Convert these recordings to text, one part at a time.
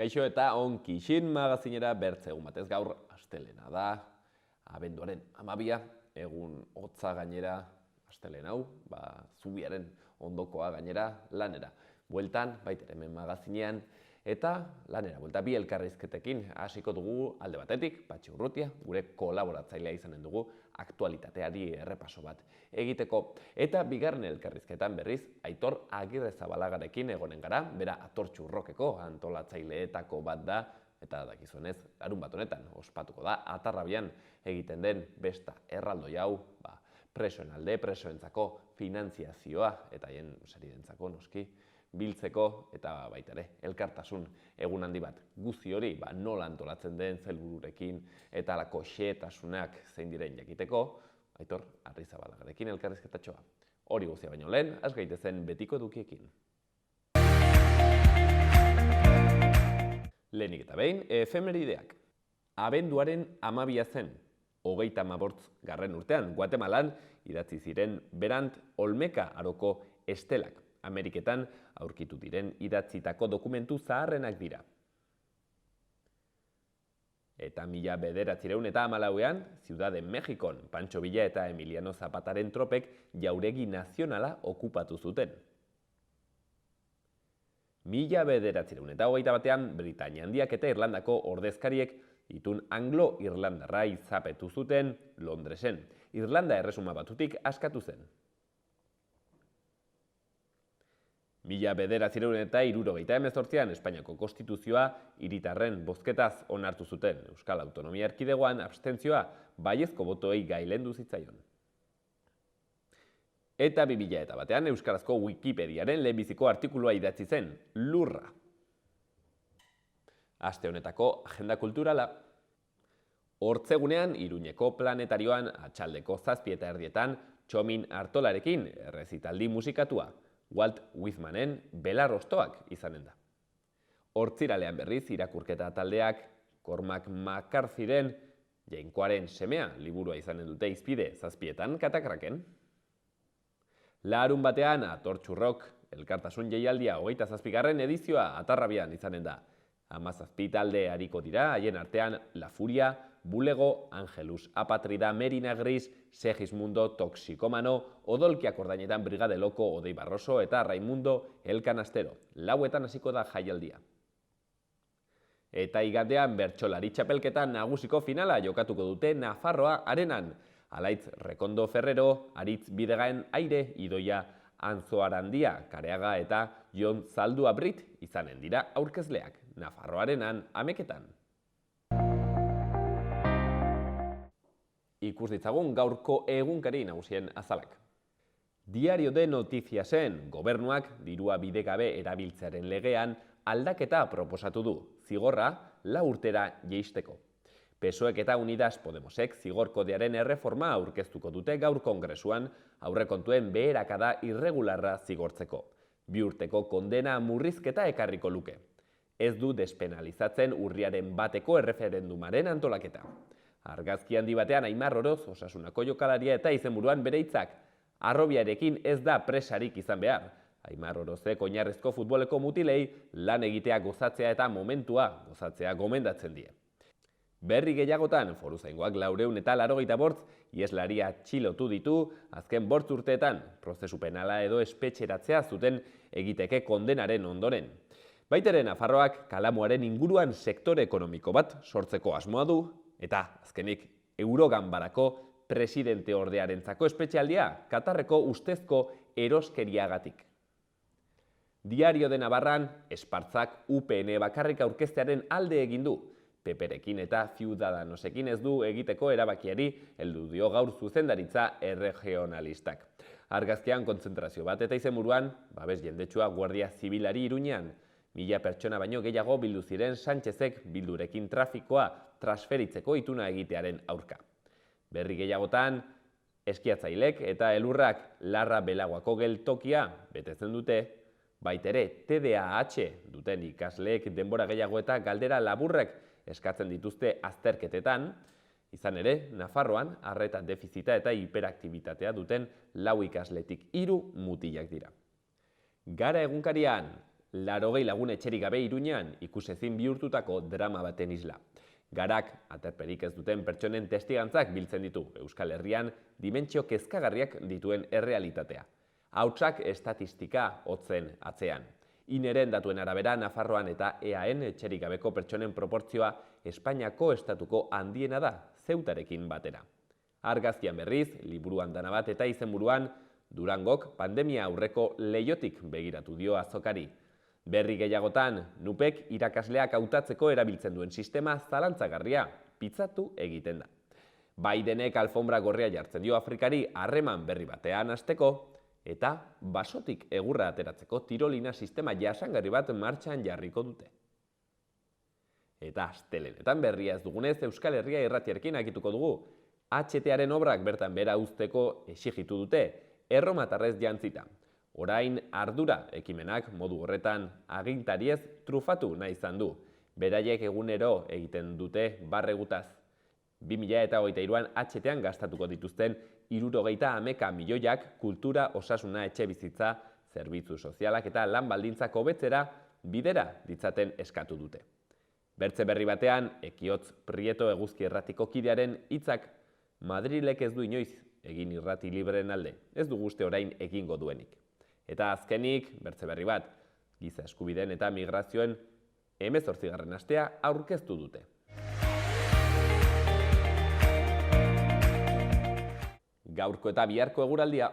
Kaixo eta onki xin magazinera bertze egun batez gaur astelena da, abenduaren 12, egun hotza gainera astelen hau, zubiaren ondokoa gainera lanera. Bueltan, baita hemen magazinean, eta lanera, buelta bi elkarrizketekin hasiko dugu alde batetik, Patxi Urrutia, gure kolaboratzailea izanen dugu, aktualitateari errepaso bat egiteko. Eta bigarren elkarrizketan berriz, Aitor Agirrezabalagarekin egonen gara, bera Atortxu Urrokeko antolatzaileetako bat da, eta dakizuenez, larun bat honetan ospatuko da, Atarrabian egiten den besta erraldoi hau, presoen alde, presoentzako finantziazioa, eta haien saridentzako noski, biltzeko eta baita ere, elkartasun egun handi bat. Guzti hori nola antolatzen den helbururekin eta halako xehetasunak zein diren jakiteko, Aitor Agirrezabalagarekin elkarrizketatxoa. Hori guztia baino lehen, has gaitezen betiko edukiekin. Lehenik eta behin, efemerideak. Abenduaren 12 zen, 35. urtean, Guatemalan idatzi ziren Berant Olmeka aroko estelak. Ameriketan aurkitu diren idatzitako dokumentu zaharrenak dira. Eta 1914ean, Ciudad de Mexikon, Pancho Villa eta Emiliano Zapataren tropek jauregi nazionala okupatu zuten. 1921ean, Britainia Handiak eta Irlandako ordezkariek itun anglo-irlandarra izapetu zuten Londresen. Irlanda Erresuma Batutik askatu zen. 1978ean Espainiako Konstituzioa hiritarren bozketaz onartu zuten. Euskal Autonomia Erkidegoan abstentzioa baiezko botoei gailendu zitzaion. Eta 2001ean euskarazko Wikipediaren lehenbiziko artikulua idatzi zen, Lurra. Aste honetako agenda kulturala. Hortzegunean, Iruñeko planetarioan atxaldeko 7:30 Txomin Artolarekin errezitaldi musikatua. Walt Whitmanen Belarrostoak izanen da. Hortziralean berriz irakurketa taldeak Cormac McCarthyren Jainkoaren semea liburua izanen dute hizpide 7 Katakraken. Larun batean Atortxu Urrok elkartasun jaialdia 27. edizioa Atarrabian izanen da. 17 talde ariko dira, haien artean La Furia, Bulego, Angelus Apatrida, Merina Gris, Segismundo, Toxikomano, Odolkiak ordainetan Brigade Loko, Odei Barroso eta Raimundo El Canastero. 4etan hasiko da jaialdia. Eta igandean bertsolari txapelketan nagusiko finala jokatuko dute Nafarroa arenan. Alaitz Rekondo Ferrero, Aritz Bidegaen Aire, Idoia Anzoarandia, Kareaga eta Jon Zaldua Brit izanen dira aurkezleak. Nafarroa arenan ameketan. Ikus ditzagun gaurko egunkari nagusien azalak. Diario de Notiziasen gobernuak dirua bidegabe erabiltzearen legean aldaketa proposatu du, zigorra 4 urtera jeisteko. PSOEk eta Unidas Podemosek zigor kodearen erreforma aurkeztuko dute gaur kongresuan aurrekontuen beherakada irregularra zigortzeko. 2 urteko kondena murrizketa ekarriko luke. Ez du despenalizatzen urriaren 1eko erreferendumaren antolaketa. Argazki handi batean Aimar Oroz, Osasunako jokalaria eta izenburuan bere hitzak. Harrobiarekin ez da presarik izan behar. Aimar Orozek oinarrizko futboleko mutilei lan egitea gozatzea eta momentua gozatzea gomendatzen die. Berri gehiagotan, Foruzaingoak 485 ieslaria atxilotu ditu azken 5 urteetan, prozesu penala edo espetxeratzea zuten egiteke kondenaren ondoren. Baitere Nafarroak Kalamuaren inguruan sektore ekonomiko bat sortzeko asmoa du, eta azkenik Euroganbarako presidente ordearentzako espetxealdia Katarreko ustezko eroskeriagatik. Diario de Navarran, Espartzak UPN bakarrik aurkeztearen alde egin du. Peperekin eta Ciudadanosekin ez du egiteko erabakiari heldu dio gaur zuzendaritza erregionalistak. Argazkian kontzentrazio bat eta izenburuan, babes jendetsua Guardia Zibilari Iruñean. 1000 pertsona baino gehiago bildu ziren Sánchezek bildurekin trafikoa transferitzeko ituna egitearen aurka. Berri gehiagotan, eskiatzailek eta elurrak Larra Belaguako geltokia betetzen dute, baitere TDAH duten ikasleek denbora gehiago eta galdera laburrek eskatzen dituzte azterketetan, izan ere, Nafarroan arreta defizita eta hiperaktibitatea duten 4 ikasletik 3 mutilak dira. Gara egunkarian, 80 lagun etxerik gabe Iruñean ikusezin bihurtutako drama baten isla. Garak, aterperik ez duten pertsonen testigantzak biltzen ditu Euskal Herrian dimentsio kezkagarriak dituen errealitatea. Hautsak estatistika hotzen atzean. Ineren datuen arabera Nafarroan eta EAen etxerik gabeko pertsonen proportzioa Espainiako estatuko handiena da, Zeutarekin batera. Argazkian berriz, liburuan dana bat eta izenburuan, Durangok pandemia aurreko leihotik begiratu dio azokari. Berri gehiagotan, Nupek irakasleak hautatzeko erabiltzen duen sistema zalantzagarria pitzatu egiten da. Bidenek alfombra gorria jartzen dio Afrikari harreman berri batean hasteko, eta basotik egurra ateratzeko tirolina sistema jasangarri bat martxan jarriko dute. Eta astelenetan berria ez dugunez Euskal Herria irratiarekin akituko dugu. HTaren obrak bertan bera uzteko exigitu dute, erromatarrez jantzita. Orain ardura ekimenak modu horretan agintariez trufatu nahi izan du. Beraiek egunero egiten dute barregutaz. 2023an HTan gastatuko dituzten 70 milioiak kultura, osasuna, etxebizitza, zerbitzu sozialak eta lan baldintzak hobetzera bidera ditzaten eskatu dute. Bertze berri batean, Ekiotz Prieto eguzki erratiko kidearen hitzak Madrilek ez du inoiz egin irrati libreen alde, ez du uste orain egingo duenik. Eta azkenik, bertze berri bat, giza eskubideen eta migrazioen 18. astea aurkeztu dute. Gaurko eta biharko eguraldia.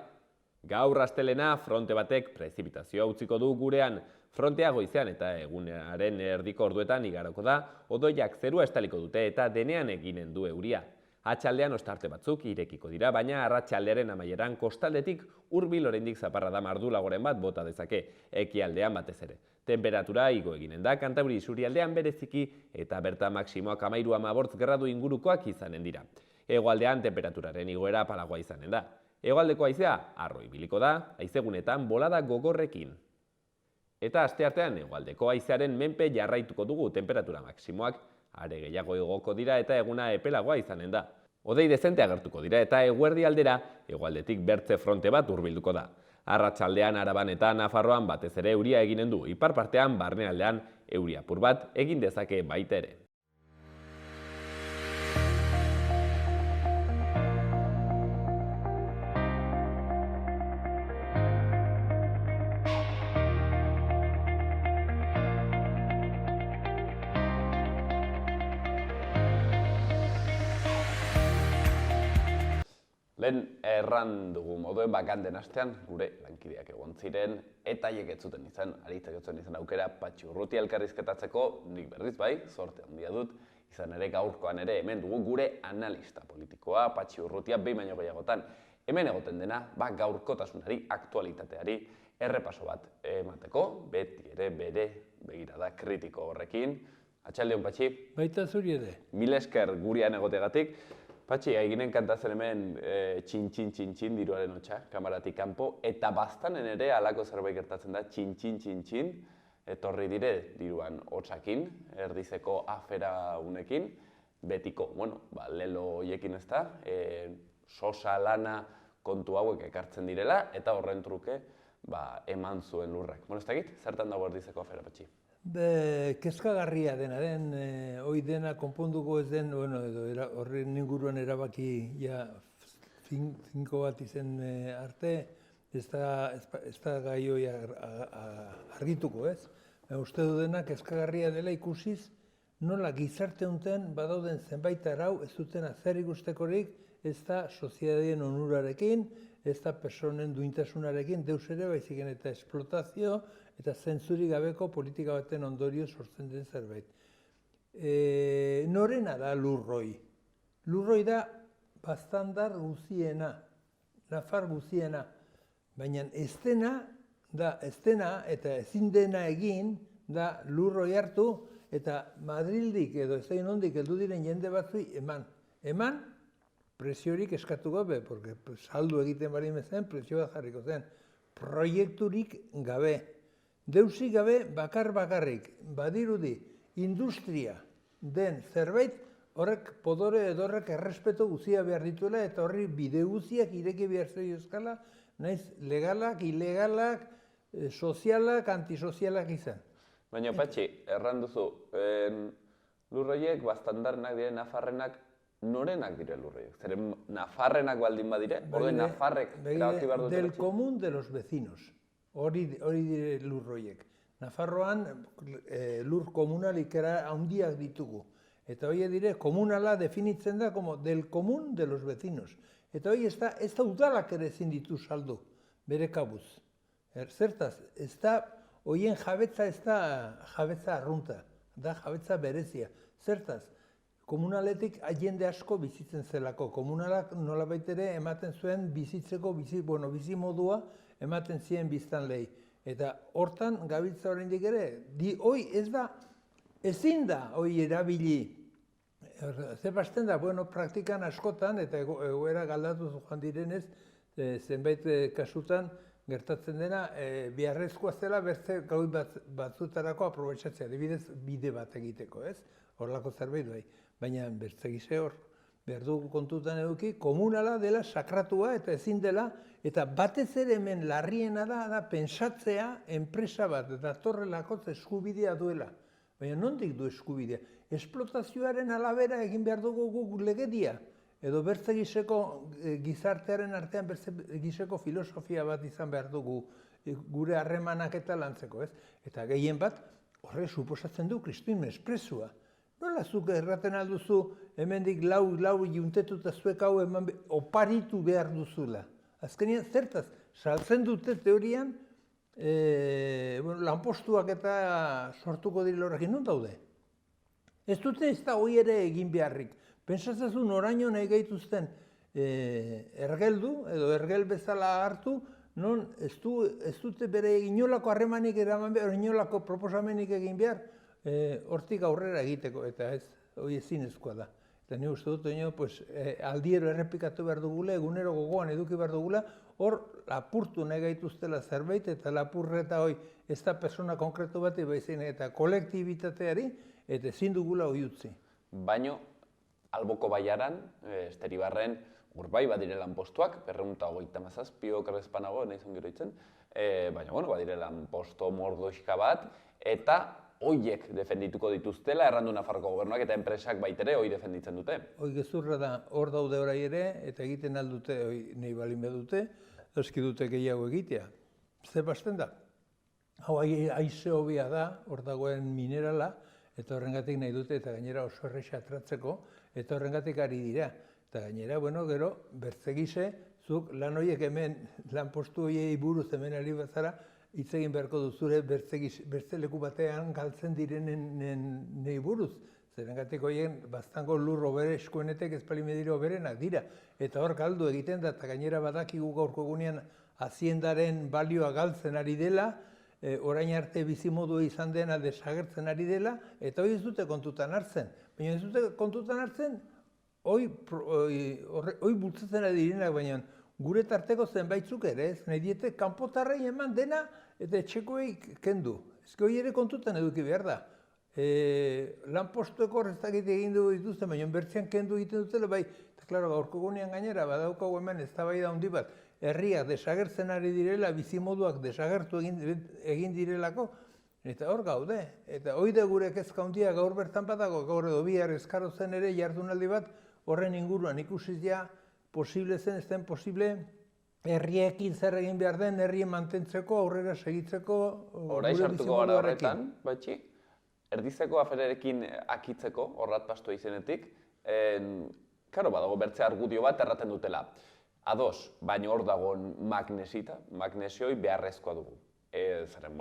Gaur astelena fronte batek prezipitazioa utziko du gurean. Frontea goizean eta egunaren erdiko orduetan igaroko da, odoiak zerua estaliko dute eta denean eginen du euria. Atxaldean ostarte batzuk irekiko dira, baina arratsaldearen amaieran kostaldetik hurbil oraindik zaparrada mardulagoren bat bota dezake, ekialdean batez ere. Temperatura igo eginen da, Kantabri isurialdean bereziki eta berta maksimoak 13-14 gradu ingurukoak izanen dira. Hegoaldean temperaturaren igoera apalagoa izanen da. Hegoaldeko haizea harro ibiliko da, haizegunetan bolada gogorrekin. Eta asteartean hegoaldeko haizearen menpe jarraituko dugu, temperatura maksimoak are gehiago igoko dira eta eguna epelagoa izanen da. Hodei dezente agertuko dira eta eguerdi aldera hegoaldetik bertze fronte bat hurbilduko da. Arratsaldean Araban eta Nafarroan batez ere euria eginen du, ipar partean barnealdean euri apur bat egin dezake baita ere. Lehen erran dugu moduen bakanden astean, gure lankideak egon ziren, eta haiek ez zuten izan, aritzek ez zuten izan aukera Patxi Urrutia elkarrizketatzeko, nik berriz bai, sorte handia dut, izan ere gaurkoan ere hemen dugu gure analista politikoa, Patxi Urrutia behin baino gehiagotan. Hemen egoten dena, gaurkotasunari, aktualitateari, errepaso bat emateko, beti ere bere begirada kritiko horrekin. Atxaldeon, Patxi? Baita zuri ere. Mil esker gurean egotegatik. Patxi, eginen kantatzen hemen txin-txin diruaren hotxa, kamaratik kanpo, eta baztanen ere halako zerbait gertatzen da txin-txin, etorri dire diruan hotxakin, erdizeko afera unekin, betiko, lelo hoiekin ez da, sosa lana kontu hauek ekartzen direla, eta horren truke eman zuen lurrak. Ez dakit, zertan dago erdizeko afera, Patxi? Kezkagarria dena den, hoi dena konponduko ez den, edo horren inguruan erabaki finko bat izen arte, ez da gai hoi argituko ez. Uste du dena kezkagarria dela ikusiz, nola gizarte honetan badauden zenbait arau ez dutena zer ikustekorik, ez da soziedadien onurarekin, ez da personen duintasunarekin, deus ere baiziken eta esplotazio, eta zentzurik gabeko politika baten ondorio sortzen den zerbait. Norena da lurroi? Lurroi da baztandar guziena, nafar guziena, baina ez dena eta ezin dena egin da lurroi hartu eta Madrildik edo ez egin ondik heldu diren jende batzui eman presiorik eskatu gabe, porque saldu egiten bari mezen, presio bat jarriko zen, proiekturik gabe. Deusik gabe bakarrik, badirudi, industria den zerbait, horrek podore edo horrek errespeto guzia behar dituela eta horri bide guziak ireki behar zei euskala, naiz legalak, ilegalak, sozialak, antisozialak izan. Baina, Patxi, erran duzu, lurroiek, bastandarrenak dire, nafarrenak, norenak dire lurroiek? Zeren nafarrenak baldin badire, orden nafarrek erabaki behar dute? Del común de los vecinos, hori dire lurroiek. Nafarroan lur komunalik handiak ditugu. Eta hori dire, komunala definitzen da como del común de los vecinos. Eta hori ez da udalak ere ezin ditu saldu, bere kabuz. Zertaz, ez da, horien jabetza ez da jabetza arrunta, da jabetza berezia. Zertaz, komunaletik jende asko bizitzen zelako. Komunalak nolabait ere ematen zuen bizitzeko, bizi modua ematen zien biztanleei. Eta hortan gabiltza oraindik ere, hoi ez da, ezin da hoi erabili. Zebasten da, praktikan askotan, eta egoera galdatu joan direnez, zenbait kasutan gertatzen dena, beharrezkoa zela beste gau batzutarako aprobetxatzea, adibidez bide bat egiteko, ez? Horlako zerbait bai. Baina bertzegize hor, behar dugu kontutan eduki, komunala dela sakratua eta ezin dela, eta batez ere hemen larriena da pentsatzea enpresa bat, datorrelako eskubidea duela. Baina nondik du eskubidea? Esplotazioaren alabera egin behar dugu guk legedia, edo bertzegiseko gizartearen artean bertzegiseko filosofia bat izan behar dugu gure harremanak eta lantzeko, ez? Eta gehien bat, horre suposatzen du kristuin espresua. Nola zuk erraten alduzu, hemendik lau juntetuta zuek hau oparitu behar duzula. Azkenean, zertaz, saltzen dute teorian, lanpostuak eta sortuko direla horrekin, non daude? Ez dute ez da hoi ere egin beharrik. Pentsatzen noraino nahi gaituzten ergeldu, edo ergel bezala hartu, non ez dute bere inolako harremanik eraman behar, inolako proposamenik egin behar, hortik aurrera egiteko, eta ez, hori ezinezkoa da. Eta ni uste dut, aldiero errepikatu behar dugula, egunero gogoan eduki behar dugula, hor lapurtu nahi gaituztela zerbait, eta lapurreta hori ez da persona konkretu bat, eta kolektibitateari, eta ezin dugula hori utzi. Baino, Alboko Baiaran, Esteribarren, bai badire lanpostuak, 237 okerrezpanago, nahi zon gero itzen, baina, badire lanposto mordoixka bat, eta hoiek defendituko dituztela, errandu Nafarroko gobernuak eta enpresak baitere hoi defenditzen dute. Hoi gezurra da, hor daude orai ere, eta egiten aldute, hoi nahi balin bedute, eski dute gehiago egitea. Zer basten da? Hau aize hobia da, hor dagoen minerala, eta horrengatik nahi dute, eta gainera oso erresa atratzeko, eta horrengatik ari dira. Eta gainera, gero, bertzegize, zuk lan horiek hemen, lanpostu horiei buruz hemen ari bazara, hitz egin beharko duzure bertze leku batean galtzen direnen nahi buruz. Zerengatik horien baztango lur obere eskuenetek ez palimediro oberenak dira. Eta hor galdu egiten da, eta gainera badakigu gaurko egunean haziendaren balioa galtzen ari dela, orain arte bizimodua izan dena desagertzen ari dela, eta hori ez dute kontutan hartzen. Baina ez dute kontutan hartzen, hori bultzatzen ari direnak, baina gure tarteko zenbaitzuk ere, ez nahi diete kanpotarrei eman dena eta etxekoei kendu. Ez hori ere kontutan eduki behar da. Lanpostueko horrezakit egin dugu dituzten, baina bertzean kendu egiten dutela, bai, eta klaro, gaurko gunean gainera, badaukagu hemen eztabaida handi bat, herriak desagertzen ari direla, bizimoduak desagertu egin direlako, eta hor gaude. Eta hori da gure kezka handia gaur bertan badago, gaur edo bihar eskaro zen ere jardunaldi bat, horren inguruan ikusiz ja, posible zen, ez den posible, herriekin zer egin behar den, herrien mantentzeko, aurrera segitzeko, Horai sartuko gara horretan, Batxi, erdizeko afererekin akitzeko, horrat pastu izenetik, karo, badago bertze argudio bat erraten dutela. Ados, baina hor dagoen magnesita, magnesioi beharrezkoa dugu. Zeren,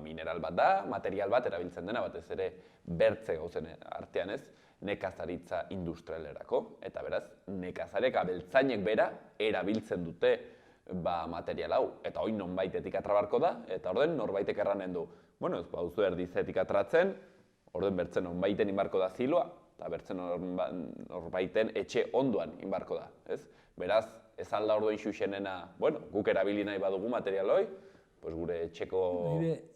mineral bat da, material bat erabiltzen dena, batez ere bertze gauzen artean ez, nekazaritza industrialerako, eta beraz, nekazarek abeltzainek bera erabiltzen dute material hau. Eta hori nonbaitetik atrabarko da, eta orden norbaitek erranen du. Ez bauzu erdizetik atratzen, orden bertzen nonbaiten inbarko da ziloa, eta bertzen norbaiten etxe onduan inbarko da. Beraz, ez alda orduan xuxenena, guk erabili nahi badugu material hori, gure etxeko...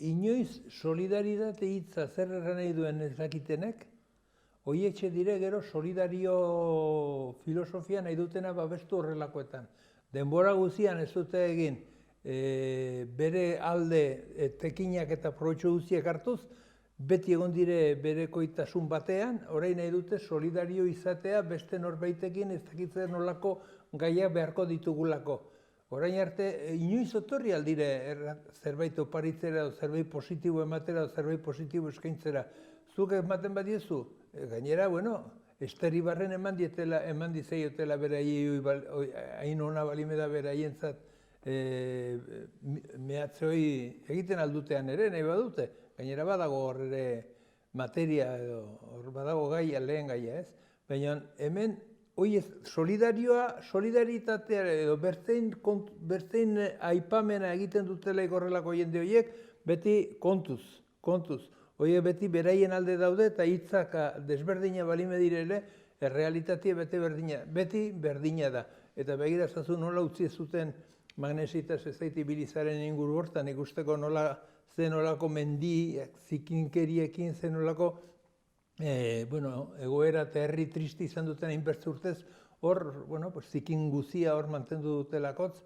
Inoiz solidaridate hitza zer erran nahi duen ez dakitenek, hoietxe dire gero solidario filosofia nahi dutena babestu horrelakoetan. Denbora guzian ez dute egin bere alde tekinak eta probetxo guztiak hartuz, beti egon dire berekoitasun batean, orain nahi dute solidario izatea beste norbaitekin ez dakitzen nolako gaiak beharko ditugulako. Orain arte, inoiz otorri aldire zerbait oparitzera, zerbait positibo ematera, zerbait positibo eskaintzera. Zuk ematen badiezu, gainera, Esteribarren eman dizaiotela beraiei, hain ona balimeda beraientzat mehatze hori egiten aldutean ere, nahi badute. Gainera badago hor ere materia edo, hor badago gaia, lehen gaia, ez? Baina hemen, solidaritatea edo bertzein aipamena egiten dutela horrelako jende horiek, beti kontuz. Horiek beti beraien alde daude eta hitzak desberdina balime direle, errealitatea beti berdina da. Eta begira zazu nola utzi zuten magnesitas ez zaiti bilizaren inguru hortan, ikusteko zenolako mendi, zikinkeriekin, zenolako egoera eta herri tristi izan duten hainbertze urtez, hor, zikin guzia hor mantendu dutelakotz,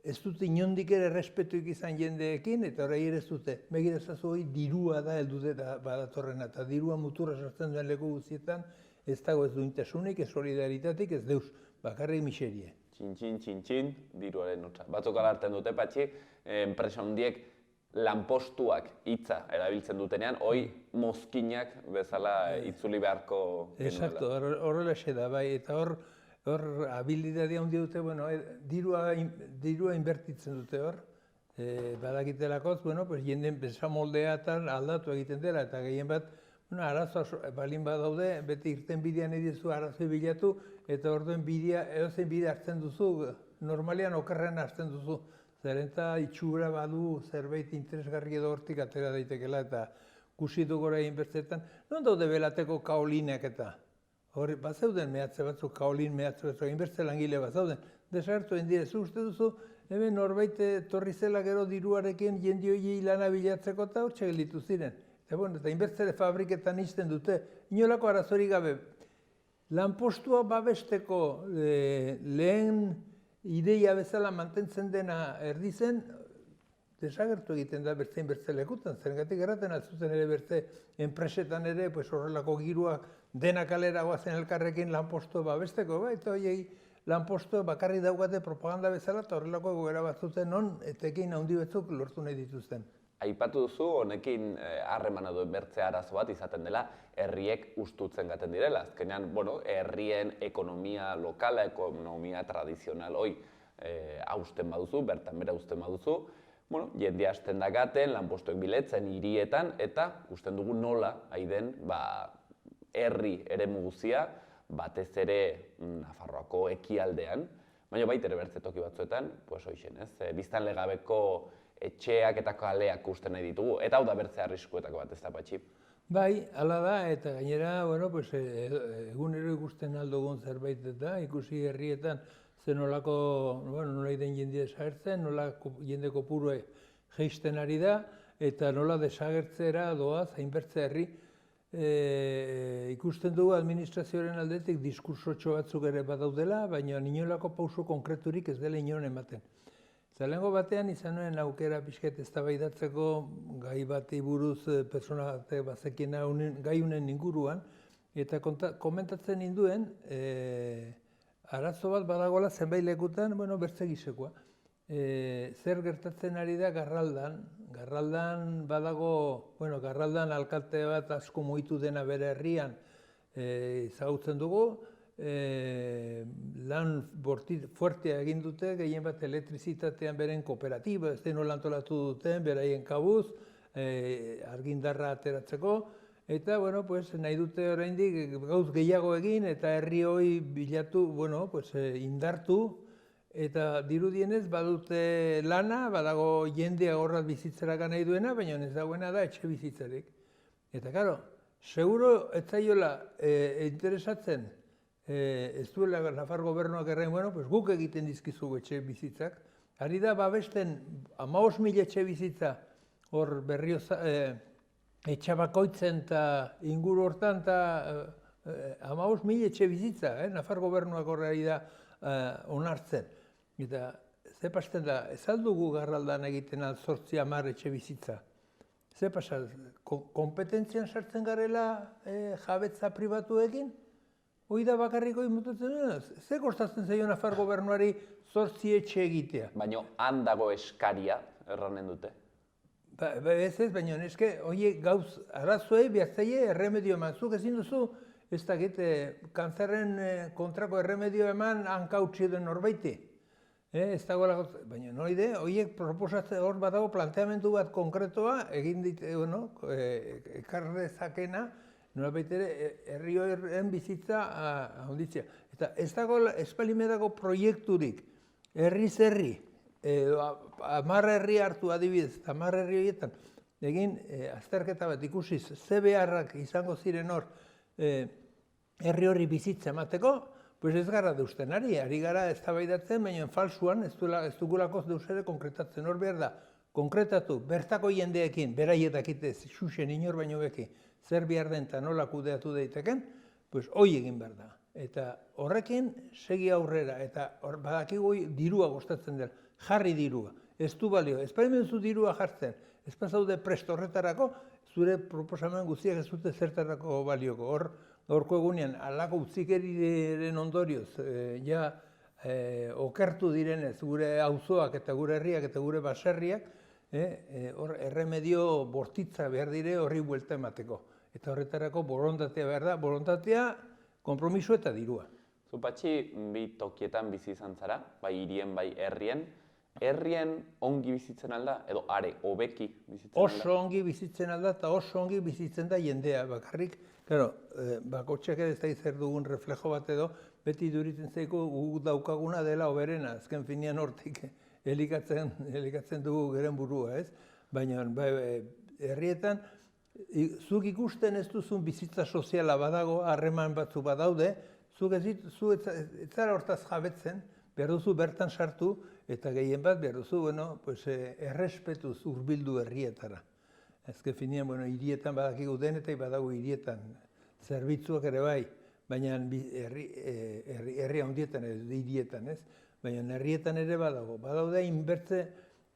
ez dute inondik ere errespetuik izan jendeekin, eta horrei ere ez dute. Begira zazu hori dirua da heldude badatorrena, eta dirua muturra sartzen duen leku guztietan, ez dago ez duintasunik, ez solidaritatik, ez deus, bakarrik miserie. Txin, diruaren hotza. Batzuk alarten dute, Patxi, enpresa handiek lanpostuak hitza erabiltzen dutenean, hoi mozkinak bezala itzuli beharko genuela. Exacto, horrela xe da, bai, eta hor habilidadea handi dute, dirua inbertitzen dute hor, badakitelakotz, jenden besamoldeatan aldatu egiten dela, eta gehien bat, arazoa balin badaude, beti irten bidean edizu arazoi bilatu, eta orduen edozein bidea hartzen duzu, normalean okerrean hartzen duzu, zerenta itxura badu zerbait interesgarri edo hortik atera daitekela, eta kusitu gora egin bertzetan, non daude belateko kaolinak eta? Hori, bazeuden mehatze batzuk, kaolin mehatze batzuk, inbertze langile bazeuden. Desagertu egin direz, uste duzu, hemen norbait torri zela gero diruarekin jendi hori lana bilatzeko eta hor txegelitu ziren. Eta inbertzere fabriketan izten dute, inolako arazorik gabe. Lanpostua babesteko lehen ideia bezala mantentzen dena erdizen, desagertu egiten da bertzein bertze lekutan. Zergatik erraten altzuten ere bertze enpresetan ere horrelako giruak dena kalera goazen elkarrekin lanpostua babesteko, eta horiei lanpostua bakarri daukate propaganda bezala eta horrelako egoera batzuten non etekin handi batzuk lortu nahi dituzten. Aipatu duzu, honekin harremana duen bertze arazo bat izaten dela, herriek ustutzen gaten direla. Azkenean, herrien ekonomia lokala, ekonomia tradizional hoi hausten baduzu, bertan bera hausten baduzu, jende hasten da gaten, lanpostuek biletzen hirietan, eta usten dugu nola, haiden, herri eremu guzia, batez ere Nafarroako ekialdean, baina baita ere bertze toki batzuetan, hoixen, ez? Biztanle gabeko etxeak eta kaleak usten nahi ditugu, eta hau da bertze arriskuetako bat, ez da, Patxi? Bai, hala da, eta gainera, egunero ikusten aldogun zerbait eta ikusi herrietan zenolako, nola den jende desagertzen, nola jende kopurue jeisten ari da, eta nola desagertzera doaz, hainbertze herri, ikusten dugu administrazioaren aldetik diskursotxo batzuk ere badaudela, baina inolako pauso konkreturik ez dela inoen ematen. Lehengo batean izan nuen aukera pixket eztabaidatzeko gai bati buruz pertsona batek bazekien gai unen inguruan, eta komentatzen ninduen arazo bat badagoela zenbait lekutan, bertze gisekoa. Zer gertatzen ari da Garraldan. Garraldan badago, Garraldan alkate bat asko mugitu dena bere herrian ezagutzen dugu, lan fuertea egin dute, gehien bat elektrizitatean beren kooperatiba, ez den antolatu duten, beraien kabuz, argindarra ateratzeko, eta, nahi dute oraindik gauz gehiago egin, eta herri hori bilatu, indartu, eta dirudienez badute lana, badago jendea horrat bizitzeraka nahi duena, baina ez dagoena da etxe bizitzarik. Eta, karo, seguro ez zaiola interesatzen, ez duela Nafar gobernuak errain, guk egiten dizkizugu etxe bizitzak. Ari da, babesten 15.000 etxe bizitza hor berrio etxabakoitzen eta inguru hortan eta 15.000 etxe bizitza, Nafar gobernuak horre ari da onartzen. Eta Ze pasten da, ez aldugu garraldan egiten 8-10 etxe bizitza. Ze pasa, kompetentzian sartzen garela jabetza pribatuekin? Hoi da bakarriko imutatzen, ze kostatzen zaio Nafar gobernuari 8 etxe egitea? Baina han dago eskaria, erranen dute. Ez, baina eske, horiek gauz arazoei behartzaile erremedio eman. Zuk ezin duzu, ez dakit, kantzerren kontrako erremedio eman hankautzi den norbaiti. Ez dagoelako, baina noide, horiek proposatzen hor badago planteamendu bat konkretoa, egin dite, ekarrezakena, nolabait ere, herri horren bizitza handitzea. Eta ez dago, espalimetako proiekturik, herriz herri, 10 herri hartu adibidez, 10 herri horietan, egin azterketa bat ikusiz, ze beharrak izango ziren hor, herri horri bizitza emateko, pues ez gara deusten ari gara eztabaidatzen, baina falsuan ez dugulako deusere konkretatzen. Hor behar da, konkretatu, bertako jendeekin, beraiedakite, xuxen inor baino beki, zer behar den eta nola kudeatu daiteken, pues hoi egin behar da. Eta horrekin segi aurrera, eta badakigu dirua gostatzen dela, jarri dirua, ez du balio, ez zu dirua jartzen, ez pasaude prest horretarako, zure proposamen guztiak ez dute zertarako balioko. Horko egunean, alako utzikeriren ondorioz, okertu direnez gure auzoak eta gure herriak eta gure baserriak, hor erremedio bortitza behar dire horri buelta emateko. Eta horretarako borondatea behar da, borondatea, konpromiso eta dirua. Zupatxi, bi tokietan bizi izan zara, bai hirien, bai herrien. Herrien ongi bizitzen alda, edo are, hobeki bizitzen alda? Oso ongi bizitzen alda eta oso ongi bizitzen da jendea bakarrik. Claro, bakotxeak ere ez da zer dugun reflejo bat edo, beti duritzen zaiko gu daukaguna dela oberena, azken finean hortik elikatzen dugu geren burua, ez? Baina herrietan, zuk ikusten ez duzun bizitza soziala badago, harreman batzu badaude, zuk ez zara hortaz jabetzen, behar duzu bertan sartu, eta gehien bat behar duzu, errespetuz hurbildu herrietara. Azken finean, hirietan badakigu denetai badago hirietan, zerbitzuak ere bai, baina herri handietan edo hirietan, ez? Baina herrietan ere badago. Badaude inbertze,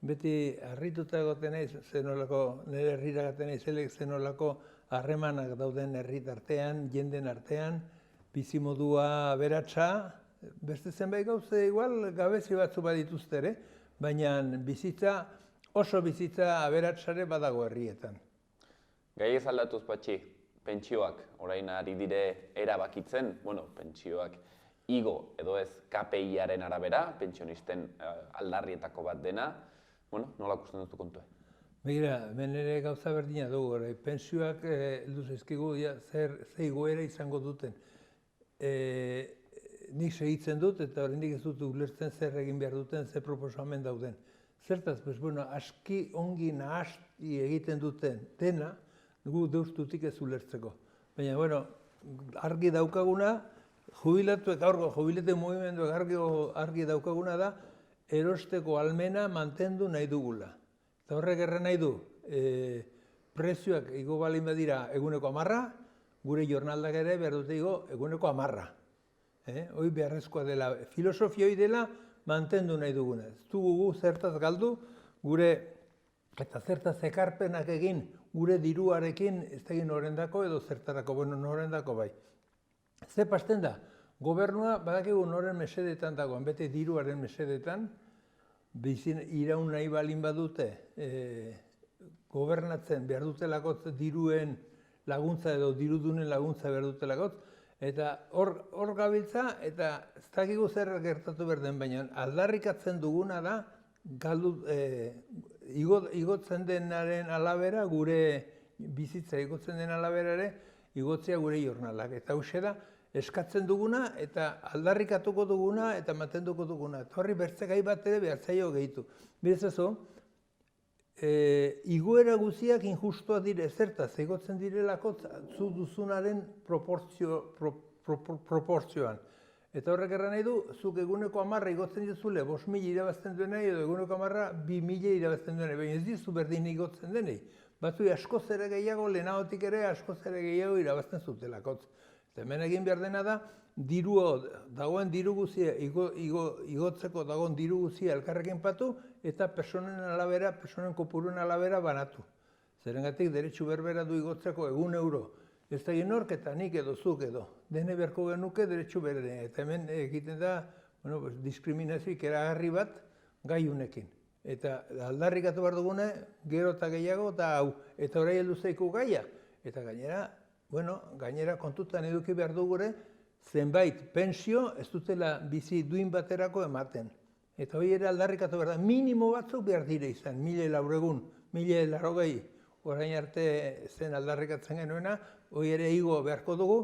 beti harrituta egoten naiz, nire herrira gaten naizelek zenolako harremanak dauden herrit artean, jenden artean, bizimodua aberatsa, beste zenbait gauze igual gabezi batzu badituzte ere, baina oso bizitza aberatsare badago herrietan. Gai ez aldatuz, Patxi, pentsioak orain ari dire erabakitzen, pentsioak igo edo ez KPI-aren arabera, pentsionisten aldarrietako bat dena, nola ikusten duzu kontua? Begira, hemen ere gauza berdina dugu, pentsioak heldu zaizkigu ze igoera izango duten. Nik segitzen dut eta oraindik ez dut ulertzen zer egin behar duten, zer proposamen dauden. Zertaz, aski ongi nahasti egiten duten dena, gu deustutik ez ulertzeko. Baina, argi daukaguna, gaurko jubilate mugimenduak argi daukaguna da, erosteko almena mantendu nahi dugula. Eta horrek erran nahi du, prezioak igo balin badira eguneko 10, gure jornaldak ere behar dute igo eguneko 10. Hoi beharrezkoa dela, filosofia hoi dela mantendu nahi duguna. Ez dugu zertaz galdu, eta zertaz ekarpenak egin gure diruarekin ez egin norendako edo zertarako, norendako bai. Ze pasten da, gobernua badakigu noren mesedetan dagoen, bete diruaren mesedetan, bizin iraun nahi balin badute, gobernatzen behar dutelako diruen laguntza edo dirudunen laguntza behar dutelako, eta hor gabiltza, eta ez dakigu zer gertatu behar den, baina aldarrikatzen duguna da, igotzen denaren alabera, gure bizitza igotzen den alabera ere, igotzea gure jornalak. Eta hauxe da, eskatzen duguna, eta aldarrikatuko duguna, eta mantenduko duguna. Eta horri bertzegai bat ere behartzaio gehitu. Bidezazo, igoera guziak injustuak dire, zertaz, egotzen direlako zu duzunaren proportzioan. Eta horrek erran nahi du, zuk eguneko 10 igotzen dizule, 5.000 irabazten duenei, edo eguneko 10 2.000 irabazten duenei, baina ez dizu berdin igotzen denei. Batzui askoz ere gehiago, lehenagotik ere askoz ere gehiago irabazten zutelakotz. Eta hemen egin behar dena da, dagoen diru guzia, igotzeko dagoen diru guzia elkarrekin patu, eta personen kopuruen alabera banatu. Zerengatik, derechu berbera du igotzeko €1. Ez da ginork eta nik edo zuk edo. Dene beharko genuke derechu berbera. Eta hemen egiten da, diskriminazio ikeragarri bat gai unekin. Eta aldarrikatu behar dugune, gero eta gehiago, eta hau, eta orai heldu zaiku gaia. Eta gainera kontutan eduki behar dugure, zenbait pensio ez dutela bizi duin baterako ematen. Eta hori ere aldarrikatu behar da, minimo batzuk behar dire izan, 1.400, 1.080, orain arte zen aldarrikatzen genuena, hori ere igo beharko dugu,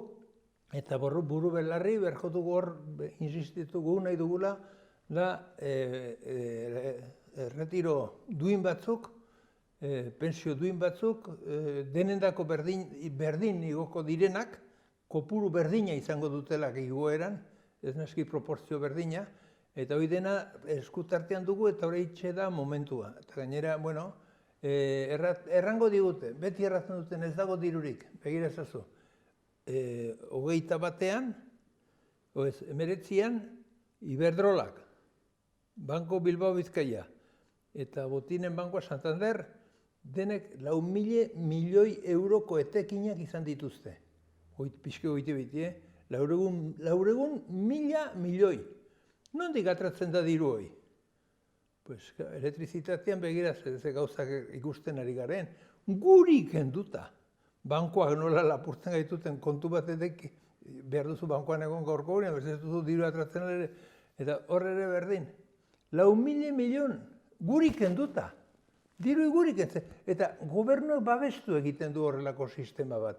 eta buru belarri beharko dugu hor, insistitugu nahi dugula, da retiro duin batzuk, pensio duin batzuk, denendako berdin igoko direnak, kopuru berdina izango dutelak igoeran, ez naski proportzio berdina, eta hori dena eskutartean dugu eta hori itxe da momentua. Eta gainera, errango digute, beti erratzen duten ez dago dirurik, begira ezazu. 21ean, 19an, Iberdrolak, Banko Bilbao Bizkaia, eta Botinen Bankoa Santander, denek 4.000 milioi euroko etekinak izan dituzte. Pixke goiti beti, 400.000 milioi. Nondik atratzen da diru hori? Elektrizitatean begira ze gauzak ikusten ari garen. Guri kenduta. Bankoak nola lapurtzen gaituten kontu batetek, behar duzu bankoan egon gaurko hori, ez duzu diru atratzen ere, eta hor ere berdin. 4.000 milion, guri kenduta. Diru guri kentzen. Eta gobernuak babestu egiten du horrelako sistema bat.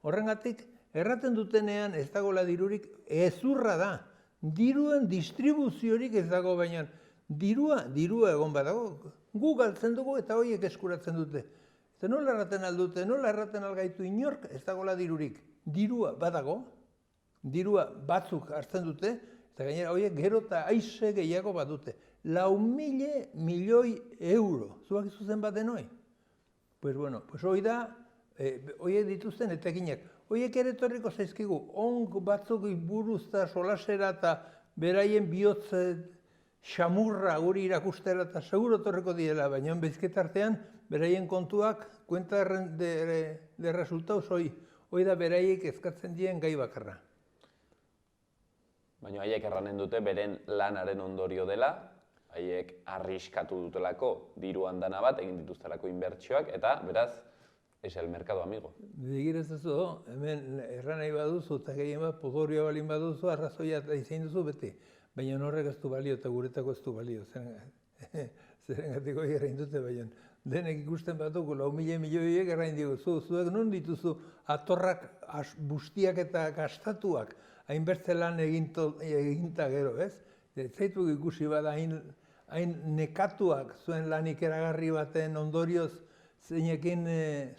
Horrengatik, erraten dutenean ez dagoela dirurik, ezurra da. Diruen distribuziorik ez dago, baina dirua egon badago. Gu galtzen dugu eta horiek eskuratzen dute. Eta nola erraten aldute, nola erraten algaitu inork ez dagoela dirurik. Dirua badago, dirua batzuk hartzen dute, eta gainera horiek gero eta aize gehiago badute. 4.000 milioi euro. Zuak izuzen baten hoi? Hoi da, horiek dituzten etekinak. Horiek ere etorriko zaizkigu, onk batzuk buruz eta solasera eta beraien bihotz xamurra guri irakustera eta seguro etorriko direla, baina bezketartean beraien kontuak, kuenta de resultauz, hoi da beraiek ezkatzen dien gai bakarra. Baina haiek erranen dute beren lanaren ondorio dela, haiek arriskatu dutelako diru handana bat, egin dituztelako inbertsioak, eta beraz, es el mercado amigo. Begira ezazu, hemen erran nahi baduzu, eta gehien bat podorioa balin baduzu, arrazoia izan duzu beti. Baina horrek ez du balio eta guretako ez du balio. Zerengatiko errain dute, baina denek ikusten batuko, 4.000 milioiek errain diguzu. Zuek non dituzu atorrak bustiak eta gastatuak, hainbertze lan eginta gero, ez? Zaituk ikusi bada hain nekatuak zuen lanik eragarri baten ondorioz, zeinekin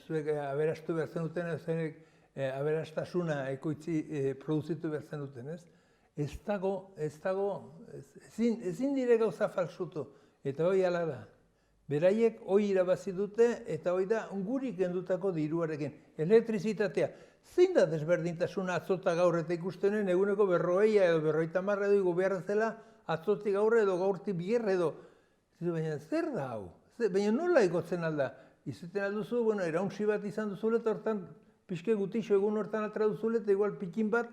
zuek aberastu behar zen duten, zeinek aberastasuna ekoitzi produzitu behar zen duten, ez? Ez dago, ezin dire gauza falsutu, eta hoi ala da. Beraiek hoi irabazi dute, eta hoi da guri kendutako diruarekin. Elektrizitatea, zein da desberdintasuna atzota gaur eta ikustenen eguneko 40 edo 50 edo igo behar zela atzotik gaur edo gaurti bier edo. Baina zer da hau? Baina nola igotzen alda? Izaten alduzu, erauntzi bat izan duzule, eta hortan pixke gutixo egun hortan atra duzule, eta igual pikin bat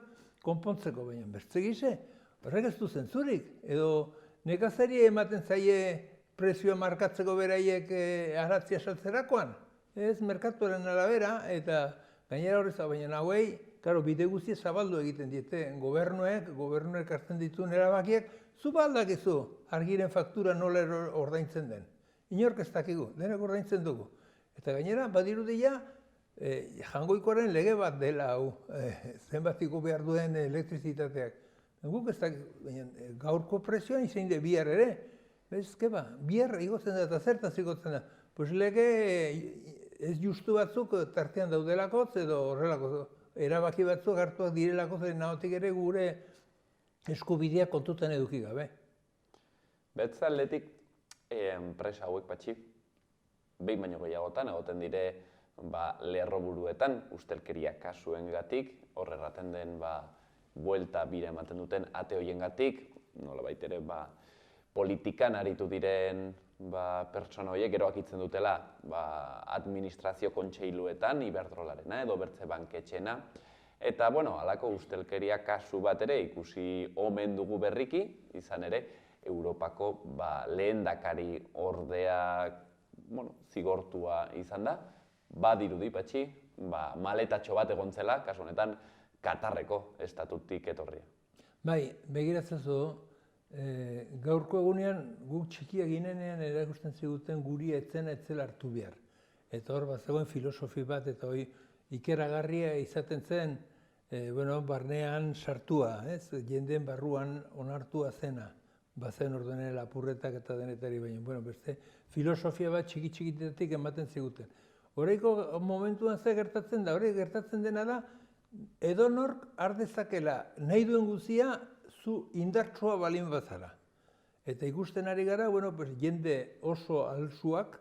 konpontzeko, baina bertzegize, horrek ez du zentzurik. Edo nekazari ematen zaie prezioa markatzeko beraiek aratzia saltzerakoan. Ez, merkatuaren arabera, eta gainera horrez, baina hauei, bide guztia zabaldu egiten diete, gobernuek hartzen dituen erabakiak, zu baldakizu argiren faktura nola ordaintzen den. Inork ez dakigu, denak ordaintzen dugu. Eta gainera, badirudia, jangoikoaren lege bat dela hau, zenbatiko behar duen elektrizitateak. Guk ez dakik, gaurko prezioan izan de bihar ere, bihar igotzen da eta zertaz igotzen da. Pues lege ez justu batzuk tartean daudelakoz edo horrelako erabaki batzuk hartuak direlakoz nahotik ere gure eskubideak kontutan eduki gabe. Betz aldetik, enpresa hauek patxi, behin baino gehiagotan, egoten dire lerroburuetan, ustelkeria kasuengatik, hor erraten den buelta bira ematen duten ate horiengatik, nolabait ere politikan aritu diren pertsona horiek gero akitzen dutela administrazio kontseiluetan, Iberdrolarena edo Bertze banketxena. Eta, halako ustelkeria kasu bat ere ikusi omen dugu berriki, izan ere, Europako lehendakari ordea zigortua izan da, badirudi patxi, maletatxo bat egon zela, kasu honetan, Katarreko estatutik etorria. Bai, begiratzazu, gaurko egunean guk txikia ginenean erakusten ziguten guri etzela hartu behar. Eta hor zegoen filosofi bat eta hori ikeragarria izaten zen, barnean sartua, jendeen barruan onartua zena. Bazen orduan lapurretak eta denetari baina, beste filosofia bat txiki-txikitatik ematen ziguten. Horreiko momentuan ze gertatzen da, hori gertatzen dena da, edonork ardezakela nahi duen guzia zu indartsua balin bazara. Eta ikusten ari gara, jende oso alsuak,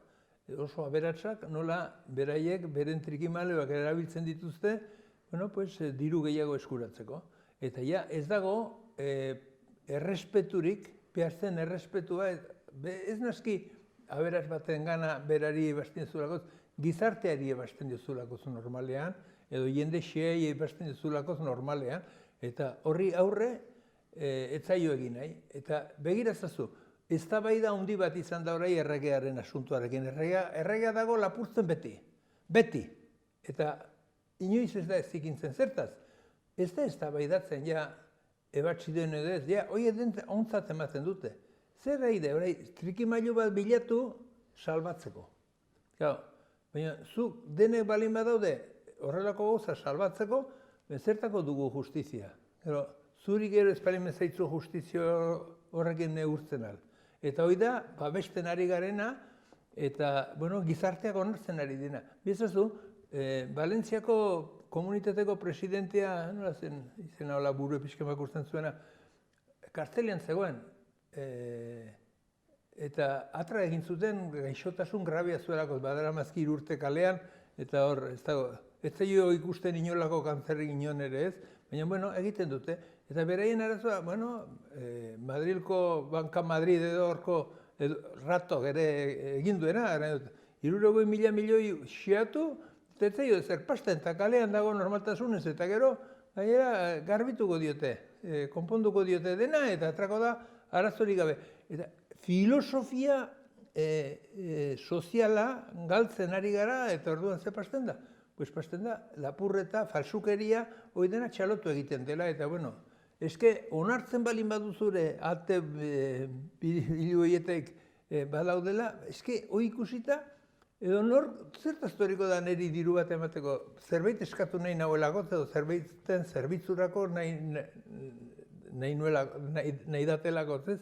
oso aberatsak, nola beraiek beren trikimailuak erabiltzen dituzte, diru gehiago eskuratzeko. Eta ja, ez dago errespeturik, behar zen errespetua, ez naski aberats baten gana berari ebasten duzulakoz, gizarteari ebasten duzulakoz normalean, edo jende xeei ebasten duzulakoz normalean, eta horri aurre ez zaio egin nahi. Eta begirazazu, eztabaida handi bat izan da orai erregearen asuntuarekin. Erregea dago lapurtzen beti. Beti. Eta inoiz ez da ez zikintzen zertaz. Ez da eztabaidatzen ja ebatzi den edo ez, hori den ontzat ematen dute. Zer gaide, trikimailu bat bilatu salbatzeko. Baina zuk denek balin badaude horrelako gauza salbatzeko, zertako dugu justizia. Zuri gero ez balin zaitzu justizio horrekin neurtzen al. Eta hori da, babesten ari garena, eta gizarteak onartzen ari dena. Bizazu, Valentziako komunitateko presidentea, nola zen, izena hola buru episkemak urtzen zuena, kartzelian zegoen, eta atra egin zuten gaixotasun grabia zuelako, badara mazki 3 urte kalean, eta hor, ez zaio ikusten inolako kantzerrik inon ere ez, baina, egiten dute. Eta beraien arazoa, Madrilko, Banka Madrid edo horko ratok ere egin duena, 60.000 milioi xiatu, ez zaio zer pasten, eta kalean dago normaltasunez, eta gero, gainera garbituko diote, konponduko diote dena, eta atrako da arazorik gabe. Eta filosofia soziala galtzen ari gara, eta orduan ze pasten da? Pues pasten da, lapurreta, falsukeria, hori dena txalotu egiten dela, eta eske onartzen balin baduzure ate bilu horietek badaudela, eske hori ikusita, edo nor, zertaz toriko da niri diru bat emateko, zerbait eskatu nahi nahuelako, edo zerbaiten zerbitzurako nahi datelako, ez?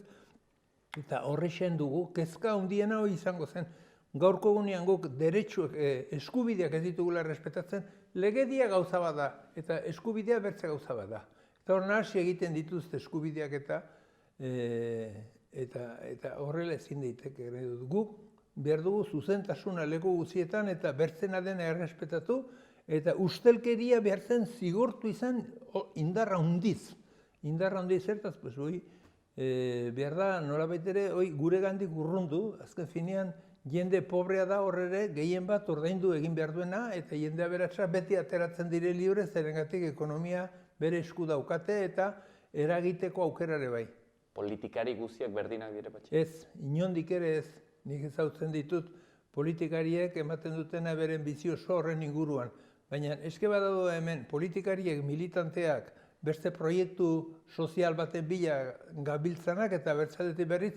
Eta horrexen dugu, kezka handiena hori izango zen, gaurko gunean guk deretsuak, eskubideak ez ditugula errespetatzen, legedia gauza bat da, eta eskubidea bertze gauza bat da. Eta hor nahasi egiten dituzte eskubideak eta horrela ezin daiteke. Guk behar dugu zuzentasuna leku guztietan eta bertzena dena errespetatu, eta ustelkeria behar zen zigortu izan indarra hundiz. Indarra hundiz zertaz, behar da nolabait ere gure gandik urrundu, azken finean jende pobrea da horrere gehien bat ordaindu egin behar duena, eta jende aberatsa beti ateratzen dire libre, zerengatik ekonomia bere esku daukate eta eragiteko aukerare bai. Politikari guztiak berdinak dire patxi? Ez, inondik ere ez. Nik ezautzen ditut politikariek ematen dutena beren bizioso horren inguruan. Baina eske badago hemen politikariek, militanteak, beste proiektu sozial baten bila gabiltzanak eta bertzatetik berriz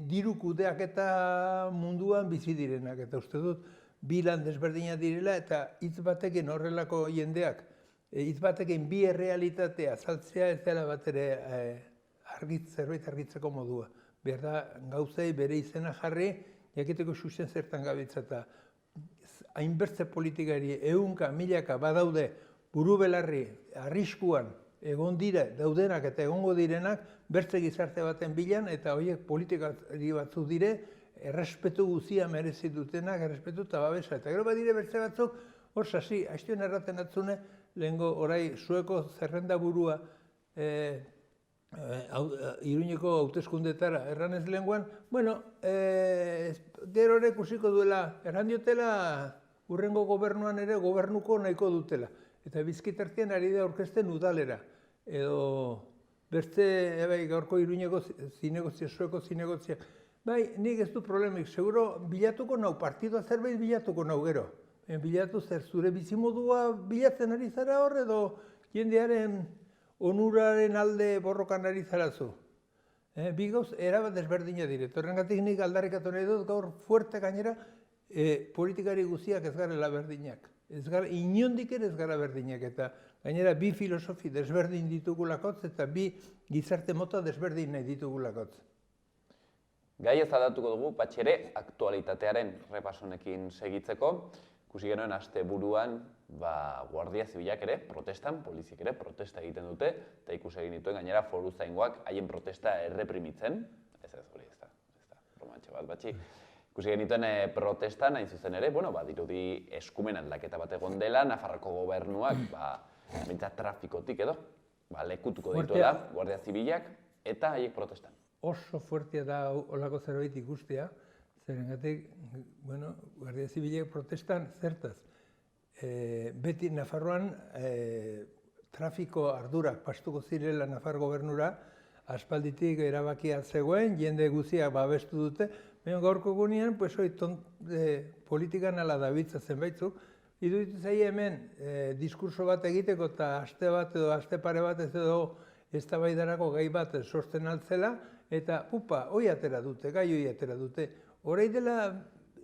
diru kudeaketa munduan bizi direnak. Eta uste dut, bilan desberdinak direla eta hitz batekin horrelako jendeak, hitz batekin bi errealitatea azaltzea ez dela bat ere zerbait argitzeko modua. Behar da, gauzei bere izena jarri, jakiteko xuxen zertan gabiltza eta hainbertze politikari ehunka, milaka badaude buru belarri, arriskuan, egon dira, daudenak eta egongo direnak, bertze gizarte baten bilan, eta horiek politikari batzuk dire, errespetu guzia merezi dutenak, errespetu eta babesa. Eta gero badire bertze batzuk, hor sasi, haiztuen erraten atzune, lehengo orai Sueko zerrenda burua Iruñeko hauteskundetara erranez lehenguan, bueno, gero ere ikusiko duela, erran diotela urrengo gobernuan ere gobernuko nahiko dutela. Eta Bizkaitartean ari da aurkezten udalera. Edo beste gaurko Iruñeko zinegozia, Sueko zinegozia. Bai, nik ez du problemik, seguro bilatuko nau, partidua zerbait bilatuko nau gero. Bilatu zer, zure bizimodua bilatzen ari zara hor edo jendearen onuraren alde borrokan ari zarazu. Bi gauz erabat desberdina dire. Horrengatik nik aldarrikatu nahi dut gaur fuerte gainera politikari guztiak ez garela berdinak. Inondik ere ez gara berdinak eta gainera bi filosofi desberdin ditugulakotz eta bi gizarte mota desberdin nahi ditugulakotz. Gai ez adatuko dugu, Patxi, aktualitatearen repasonekin segitzeko. Ikusi genuen aste buruan, Guardia Zibilak ere protestan, polizik ere protesta egiten dute, eta ikusi egin dituen gainera foruzaingoak haien protesta erreprimitzen. Ez hori, ez da, romantxe bat, Patxi. Ikusi genituen protestan, hain zuzen ere, dirudi eskumen aldaketa bat egon dela, Nafarroko gobernuak, bintzat trafikotik edo, lekutuko dituela, Guardia Zibilak, eta haiek protestan. Oso fuertea da olako zerbait ikustea, zerengatik, Guardia Zibilek protestan zertaz. Beti Nafarroan trafiko ardurak pastuko zirela Nafar gobernura, aspalditik erabakia zegoen, jende guztiak babestu dute, baina gaurko gunean, politikan ala dabiltza zenbaitzuk, iruditu zaie hemen diskurso bat egiteko eta aste bat edo aste pare bat ez edo eztabaidarako gai bat sortzen altzela, eta hoi atera dute, gai hoi atera dute. Horai dela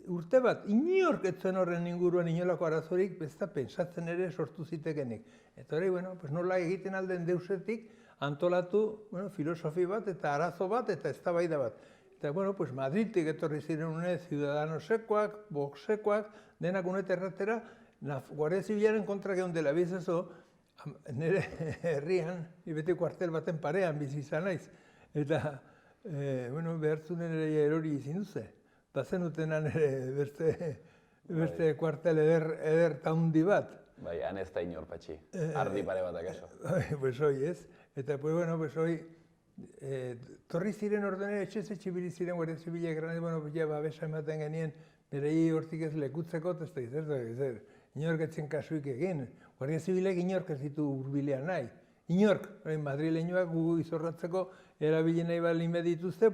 urte bat, inork etzen horren inguruan inolako arazorik, ez da pentsatzen ere sortu zitekenik. Eta hori, nola egiten alden deusetik antolatu filosofi bat eta arazo bat eta eztabaida bat. Eta, Madridik etorri ziren une, Ciudadanosekoak, Voxekoak, denak unet erratera, Guardia Zibilaren kontra geundela, bizezo, nire herrian, beti kuartel baten parean bizi izan naiz. Eta, behartzunen ere erori izin duze. Eta zenutenan ere beste kuartel eder taundi bat. Bai, han ez da inor, Patxi. Ardi pare batak eso. Pues hoi ez. Eta, hoi, torri ziren ordenera etxez etxibili ziren Guardia Zibilek babesa ematen genien berei hortik ez lekutzeko, ez da izan, inork etzen kasuik egin. Guardia Zibilek inork ez ditu hurbilean nahi. Inork, madrileñoak gu izorratzeko erabili nahi balin dituzte,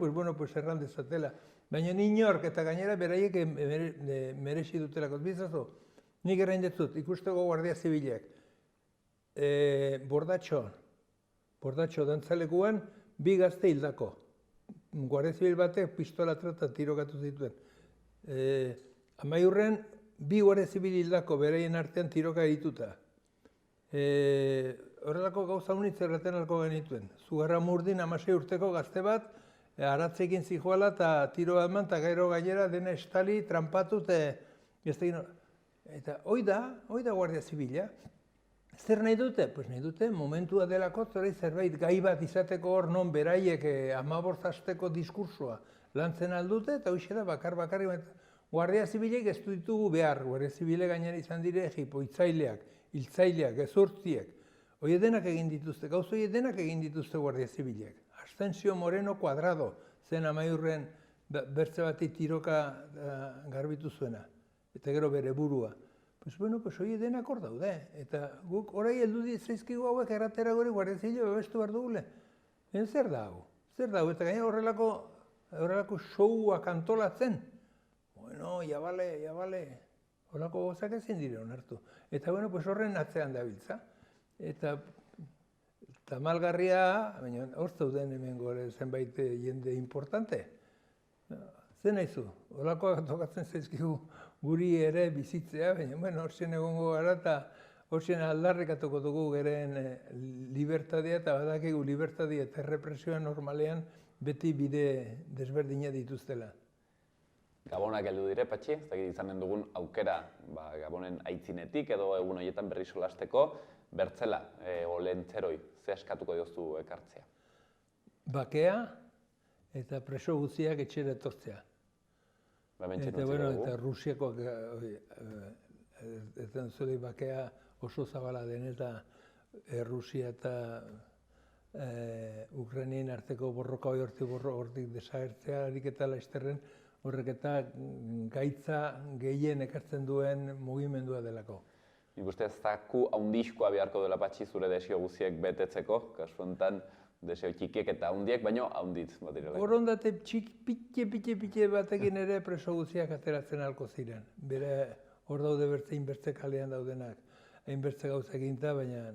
erran dezatela. Baina inork eta gainera beraiek merezi dutelako. Bizazu, nik errain dezut, ikusteko Guardia Zibilek. Bordatxo dantzalekuan, bi gazte hildako. Guardia Zibil batek pistola trata tirokatu zituen. Amaiurren, bi Guardia Zibil hildako beraien artean tiroka dituta. Horrelako gauza unitz erraten alko genituen. Zugarra Murdin 16 urteko gazte bat, aratzekin zijoala eta tiro bat eman, eta gero gainera dena estali, trampatu, eta hoi da Guardia Zibila. Zer nahi dute? Pues nahi dute, momentua delako, zerbait gai bat izateko hor non beraiek 15 asteko diskursoa lantzen aldute, eta hoxe da bakar-bakarri. Guardia Zibilek ez ditugu behar, Guardia Zibilek gainera izan dire jipoitzaileak, hiltzaileak, gezurtziek. Hoi denak egin dituzte, gauz hoi denak egin dituzte Guardia Zibilek. Ascensio Moreno Cuadrado zen Amaiurren bertze bati tiroka garbitu zuena, eta gero bere burua. Hoi denak hor daude, eta guk orai heldu zaizkigu hauek erratera gori Guardia Zibila babestu behar dugule. Zer da hau? Eta gaina horrelako showak antolatzen. Ya bale, horrelako gozak ezin dire onartu. Eta horren atzean dabiltza. Eta tamalgarria, baina hor zauden hemen gore zenbait jende importante. Zer nahizu, horlakoak tokatzen zaizkigu guri ere bizitzea, baina horzen egongo gara eta horzen aldarrikatuko dugu geren libertatea eta badakigu libertatea eta represioa normalean beti bide desberdina dituztela. Gabonak heldu dire, Patxi, ez dakit izanen dugun aukera Gabonen aitzinetik edo egun horietan berri solasteko, bertzela, olentzeroi, ze askatuko dioztu ekartzea? Bakea eta preso guztiak etxera etortzea. Eta Rusiakoak ez den zulik bakea oso zabala den eta Rusia eta Ukrainien arteko borroka hortik desagertzea eta laizterren horrek eta gaitza gehien ekartzen duen mugimendua delako. Nik uste zaku haundizkoa beharko dela Patxi zure desio guziek betetzeko, kasu honetan desio txikiek eta haundiek, baino haunditz bat direla. Borondate pitxe batekin ere preso guziak ateratzen halko ziren. Bere hor daude hainbertze kalean daudenak, hainbertze gauza eginta, baina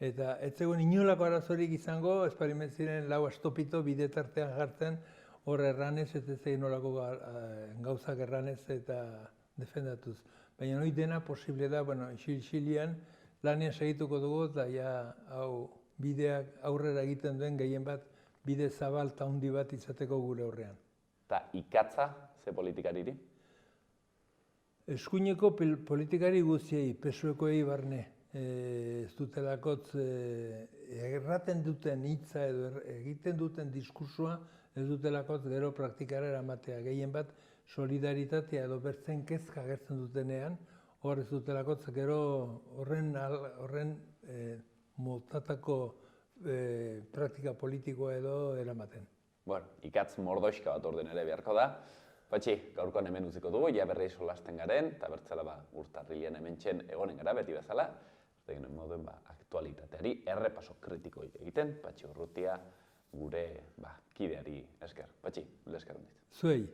eta ez zegoen inolako arazorik izango, esperimentu ziren lau astopito bidetartean jartzen, hor erranez, ez egin nolako gauzak erranez eta defendatuz. Baina hori dena posible da, isil-isilian lanean segituko dugu eta hau bideak aurrera egiten duen gehien bat bide zabal eta handi bat izateko gure horrean. Eta ikatza, ze politikariri? Eskuineko politikari guztiei, PSOEkoei barne, ez dutelakotz erraten duten hitza edo egiten duten diskursua ez dutelakotz gero praktikara eramatea. Gehien bat solidaritatea edo bertzen kezka agertzen dutenean, hor ez dutelakotz gero horren motatako praktika politikoa edo eramaten. Bueno, ikatz mordoixka bat orden ere beharko da. Patxi, gaurkoan hemen utziko dugu, ja berri solasten garen, eta bertzela urtarrilean hementxen egonen gara beti bezala. Egin moduen aktualitateari errepaso kritikoik egiten, Patxi Urrutia gure kideari esker. Patxi, esker hondiz. Zuei.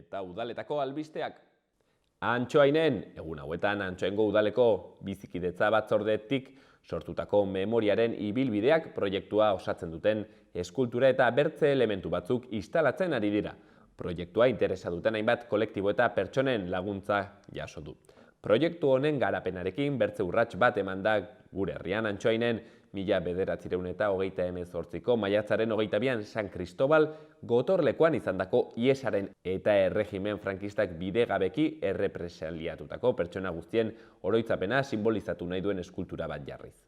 Eta udaletako albisteak. Antxoainen, egun hauetan Antxoaingo udaleko bizikidetza batzordetik sortutako memoriaren ibilbideak proiektua osatzen duten eskultura eta bertze elementu batzuk instalatzen ari dira. Proiektua interesa duten hainbat kolektibo eta pertsonen laguntza jaso du. Proiektu honen garapenarekin bertze urrats bat eman da gure herrian Antxoainen 1928ko maiatzaren 22an San Cristobal gotorlekuan izandako iesaren eta erregimen frankistak bidegabeki errepresaliatutako pertsona guztien oroitzapena sinbolizatu nahi duen eskultura bat jarriz.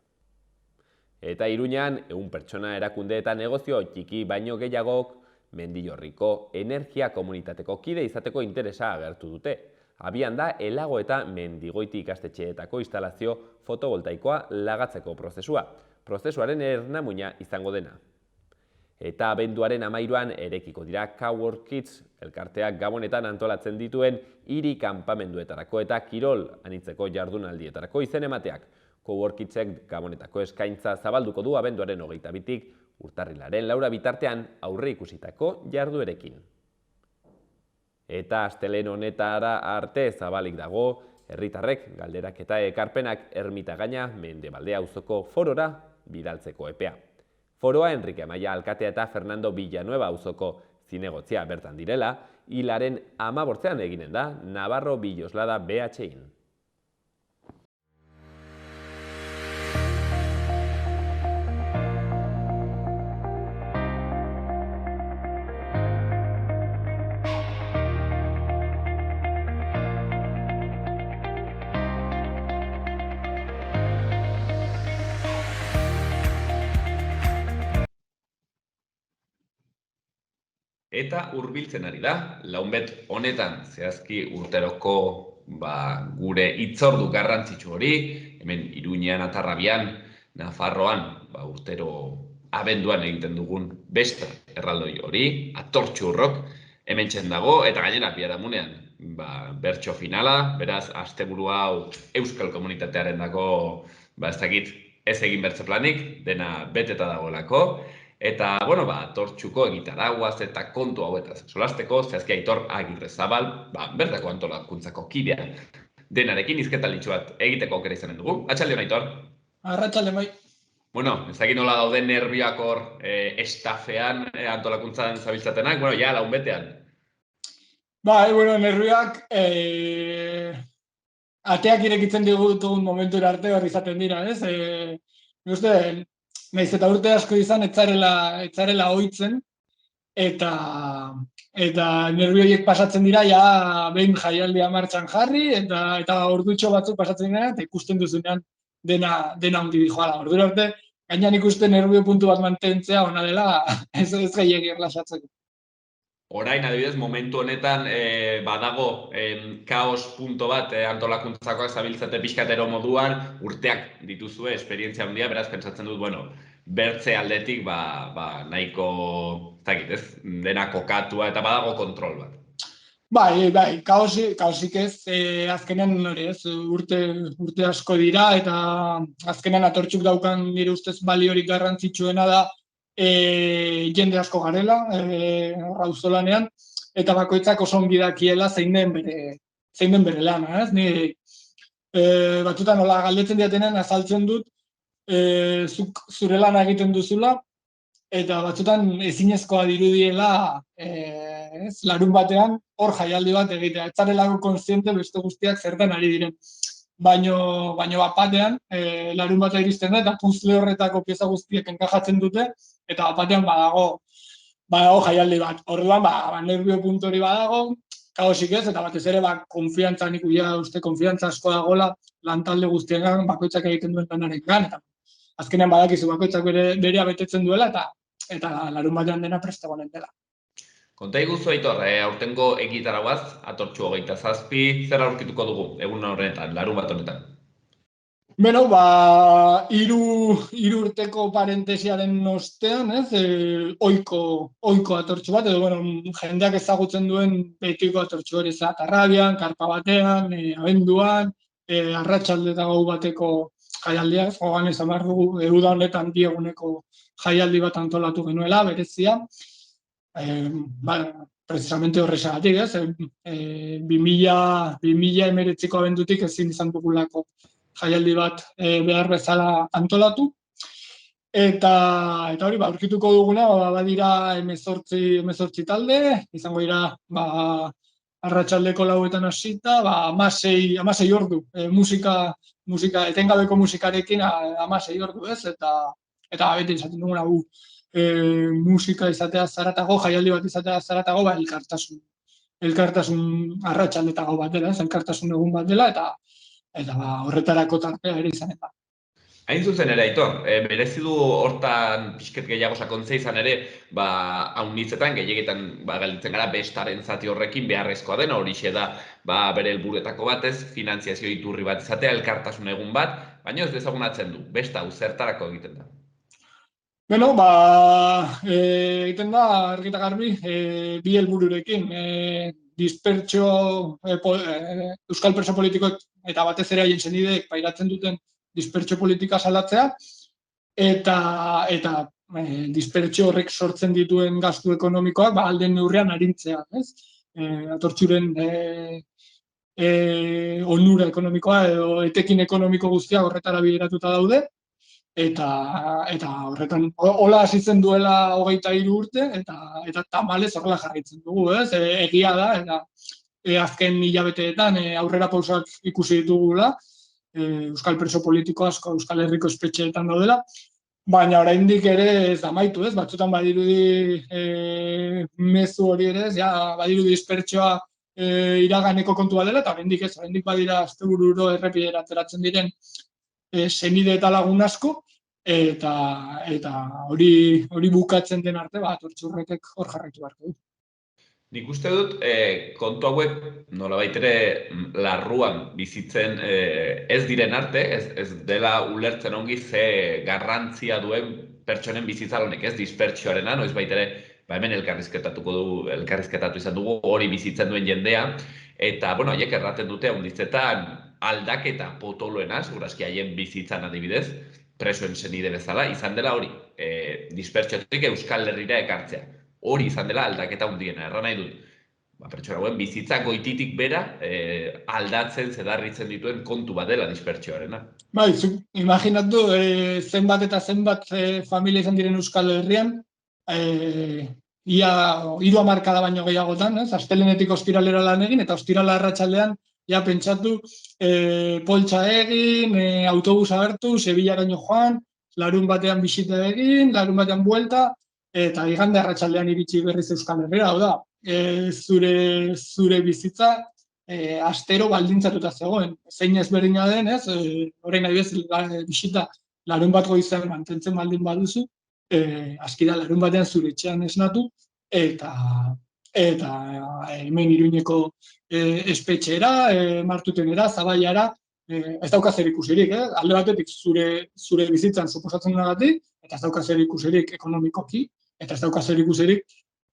Eta Iruñan, 100 pertsona erakunde eta negozio txiki baino gehiagok Mendillorriko energia komunitateko kide izateko interesa agertu dute. Abian da Elago eta Mendigoiti ikastetxeetako instalazio fotovoltaikoa lagatzeko prozesua. Prozesuaren ernamuina izango dena. Eta abenduaren 13an erekiko dira Cowork Kids elkarteak Gabonetan antolatzen dituen hiri kanpamenduetarako eta kirol anitzeko jardunaldietarako izen emateak. Cowork Kidsek Gabonetako eskaintza zabalduko du abenduaren 22tik urtarrilaren 4 bitartean aurre ikusitako jarduerekin. Eta astelehen honetara arte zabalik dago, herritarrek galderak eta ekarpenak Ermitagaina Mendebaldea auzoko forora bidaltzeko epea. Foroa Enrique Amaia alkatea eta Fernando Villanueva auzoko zinegotzia bertan direla, hilaren 15ean eginen da Navarro Villoslada BHIn. Eta hurbiltzen ari da, launbet honetan zehazki urteroko gure hitzordu garrantzitsu hori, hemen Iruñean, Atarrabian, Nafarroan, urtero abenduan egiten dugun beste erraldoi hori, atortxurrok, hementsen dago, eta gainera biharamunean, bertso finala, beraz, asteburu hau euskal komunitatearen dago, ez egin bertze planik, dena beteta dagoelako, eta, Tortxuko egitaraguaz eta kontu hauetaz solasteko, zehazki Aitor Agirrezabal, bertako antolakuntzako kidea. Denarekin hizketalitxo bat egiteko aukera izanen dugu. Atxaldeon, Aitor? Arratsalde bai. Ezagik nola dauden nerbioak hor estafean antolakuntzan zabiltzatenak, ja launbetean. Nerbioak ateak irekitzen digutugun momentura arte hor izaten dira, ez? Nahiz eta urte asko izan etzarela ohitzen, eta nervio horiek pasatzen dira, ja, behin jaialdia martxan jarri, eta ordutxo batzuk pasatzen dira, eta ikusten duzunean dena hundi dijoala. Ordura arte, gainan ikusten nervio puntu bat mantentzea, ona dela, ez gehiagi erlaxatzeko. Orain, adibidez, momentu honetan badago kaos punto bat antolakuntzakoak zabiltzate pixkatero moduan, urteak dituzue, esperientzia handia, beraz, pentsatzen dut, bueno, bertze aldetik nahiko, ez, dena kokatua eta badago kontrol bat. Bai, kaosik ez, azkenean hori ez, urte asko dira, eta azkenean atortxuk daukan nire ustez baliorik garrantzitsuena da, jende asko garela, auzolanean, eta bakoitzak oso ongi dakiela zein den bere lana, ez? Ni batzutan nola galdetzen diatenean azaltzen dut, zuk zure lana egiten duzula, eta batzutan ezinezkoa dirudiela, larun batean hor jaialdi bat egitea. Ez zarelako kontziente beste guztiak zertan ari diren. Baino bat-batean, larun bata iristen da, eta puzzle horretako pieza guztiek enkajatzen dute, eta bat-batean badago jaialdi bat. Orduan, nervio puntu hori badago, kaosik ez, eta batez ere, konfiantza, nik uste konfiantza asko dagoela, lantalde guztiegan, bakoitzak egiten duen lanarengan, eta azkenean badakizu bakoitzak berea betetzen duela, eta larun batean dena prestagonen dela. Konta iguzu, Aitor, aurtengo egitarauaz, atortxu 27, zer aurkituko dugu, egun horretan, larun bat honetan? Beno, hiru urteko parentesiaren ostean, ez, oiko atortxu bat, edo, jendeak ezagutzen duen betiko atortxu hori, zatarrabian, karpa batean, abenduan, arratsalde eta gau bateko jaialdiak, joan ezan behar dugu, uda honetan dieguneko jaialdi bat antolatu genuela, berezia, precisamente horrexagatik, ez? 2019ko abendutik ezin izan dugulako jaialdi bat behar bezala antolatu. Eta hori, aurkituko duguna, badira 18 talde, izango dira, arratsaldeko 4etan hasita, 16 ordu, musika, etengabeko musikarekin 16 ordu, ez? Eta beti izaten duguna musika izatea zaratago, jaialdi bat izatea zaratago, elkartasun arratsaldetako bat dela, elkartasun egun bat dela, eta horretarako tartea ere izanen da. Hain zuzen ere, Aitor, merezi du hortan pixket gehiago sakontzea izan ere, haunitzetan, gehiegetan galditzen gara bestaren zati horrekin beharrezkoa dena, horixe da bere helburuetako batez, finantziazio iturri bat izatea, elkartasun egun bat, baina ez dezagunatzen du, besta hau zertarako egiten da. Beno, egiten da, argi eta garbi, bi helbururekin, euskal preso politikoek eta batez ere haien senideek pairatzen duten dispertsio politika salatzea, eta dispertsio horrek sortzen dituen gastu ekonomikoak alden neurrean arintzea, ez? Atortxuren onura ekonomikoa edo etekin ekonomiko guztiak horretara bideratuta daude, eta horretan, hola hasitzen duela 23 urte, eta tamalez horrela jarraitzen dugu, ez? Egia da, eta azken hilabeteetan aurrera pausak ikusi ditugula, euskal preso politiko asko Euskal Herriko espetxeetan daudela, baina oraindik ere ez da amaitu, ez? Batzutan badirudi mezu hori ere, badirudi dispertsioa iraganeko kontua dela, eta oraindik badira astebururo errepidera ateratzen diren senide eta lagun asko, eta hori bukatzen den arte, atortxurretek hor jarraitu beharko du. Nik uste dut, kontu hauek nolabait ere larruan bizitzen ez diren arte, ez dela ulertzen ongi ze garrantzia duen pertsonen bizitza honek, ez dispertsioarena, noiz baitere, hemen elkarrizketatu izan dugu hori bizitzen duen jendea, eta, haiek erraten dute handitzetan aldaketa potoloena, segurazki haien bizitzan adibidez, presoen senide bezala, izan dela hori, dispertsioatik Euskal Herrira ekartzea. Hori izan dela aldaketa handiena, erran nahi dut. Pertsona hauen bizitza goititik bera aldatzen, zedarritzen dituen kontu bat dela dispertsioarena. Bai, imaginatu zenbat eta zenbat familia izan diren Euskal Herrian, ia 3 hamarkada baino gehiagotan, astelehenetik ostiralera lan egin, eta ostirala arratsaldean pentsatu poltsa egin, autobusa hartu, Sevillaraino joan, larun batean bisita egin, larun batean buelta, eta igande arratsaldean iritsi berriz Euskal Herrira, hau da, zure bizitza astero baldintzatuta zegoen. Zein ezberdina den, ez? Orain adibidez, bisita larun bat goizean mantentzen baldin baduzu, aski da larun batean zure etxean esnatu, eta hemen Iruñeko espetxera, Martutenera, Zabaiara, ez dauka zer ikusirik, alde batetik zure bizitzan suposatzen duenagatik, eta ez dauka zer ikusirik ekonomikoki, eta ez dauka zer ikusirik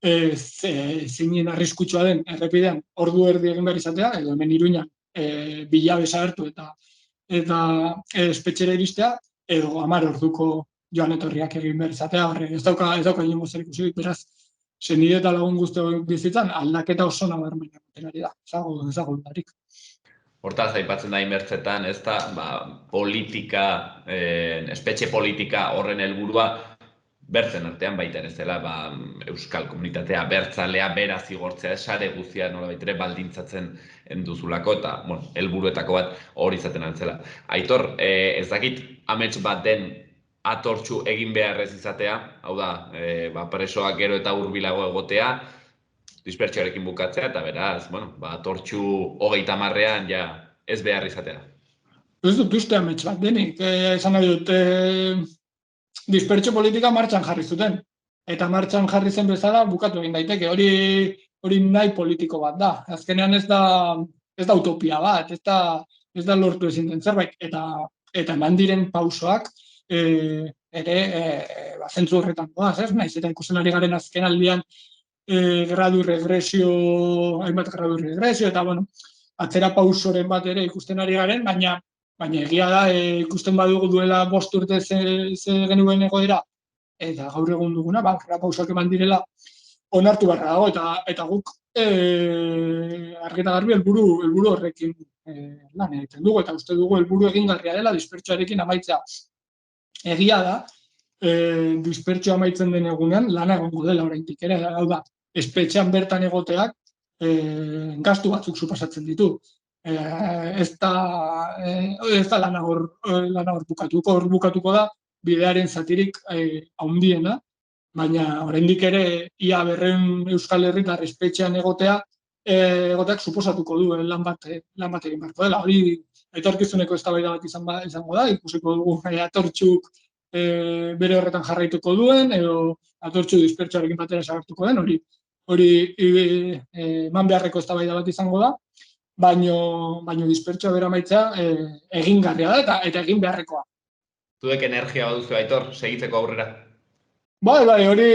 zeinen arriskutsua den errepidean ordu erdi egin behar izatea, edo hemen Iruñan bila desagertu eta espetxera iristea, edo 10 orduko joan etorriak egin behar izatea, ez dauka inongo zer ikusirik, beraz, senide eta lagun guzti bizitzan aldaketa oso nabarmena ari da, ez dago dudarik. Hortaz, aipatzen da inbertzetan, ez da, politika, espetxe politika horren helburua, bertzen artean baita ez dela, euskal komunitatea bertzalea, bera zigortzea, sare guztia nolabait ere baldintzatzen duzulako, eta, helburuetako bat hori izaten altzela. Aitor, ez dakit amets bat den atortxu egin beharrez izatea, hau da, presoak gero eta hurbilago egotea, dispertsioarekin bukatzea, eta beraz, atortxu 30ean ja ez behar izatea. Ez dut uste amets bat denik, esan nahi dut, dispertsio politika martxan jarri zuten. Eta martxan jarri zen bezala bukatu egin daiteke, hori nahi politiko bat da. Azkenean ez da utopia bat, ez da lortu ezin den zerbait. Eta eman diren pausoak ere zentzu horretan doaz, ez? Naiz eta ikusten ari garen azken aldian hainbat gradu regresio, eta atzera pausoren bat ere ikusten ari garen, baina egia da, ikusten badugu duela 5 urte ze genuen egoera, eta gaur egun duguna, pausoak eman direla onartu beharra dago, eta guk argi eta garbi helburu horrekin lan egiten dugu, eta uste dugu helburu egingarria dela dispertsioarekin amaitzea. Egia da, dispertsioa amaitzen den egunean lana egongo dela oraindik ere, hau da, espetxean bertan egoteak gastu batzuk suposatzen ditu. Ez da lana hor bukatuko da, bidearen zatirik handiena, baina oraindik ere ia 200 Euskal Herritar espetxean egoteak suposatuko du lan bat egin beharko dela. Hori etorkizuneko eztabaida bat izango da, ikusiko dugu atortxuk bere horretan jarraituko duen, edo atortxu dispertsioarekin batera sagartuko den, hori eman beharreko eztabaida bat izango da, baino dispertsioa bera maitzea egingarria da eta egin beharrekoa. Zuek energia baduzu, Aitor, segitzeko aurrera? Bai, hori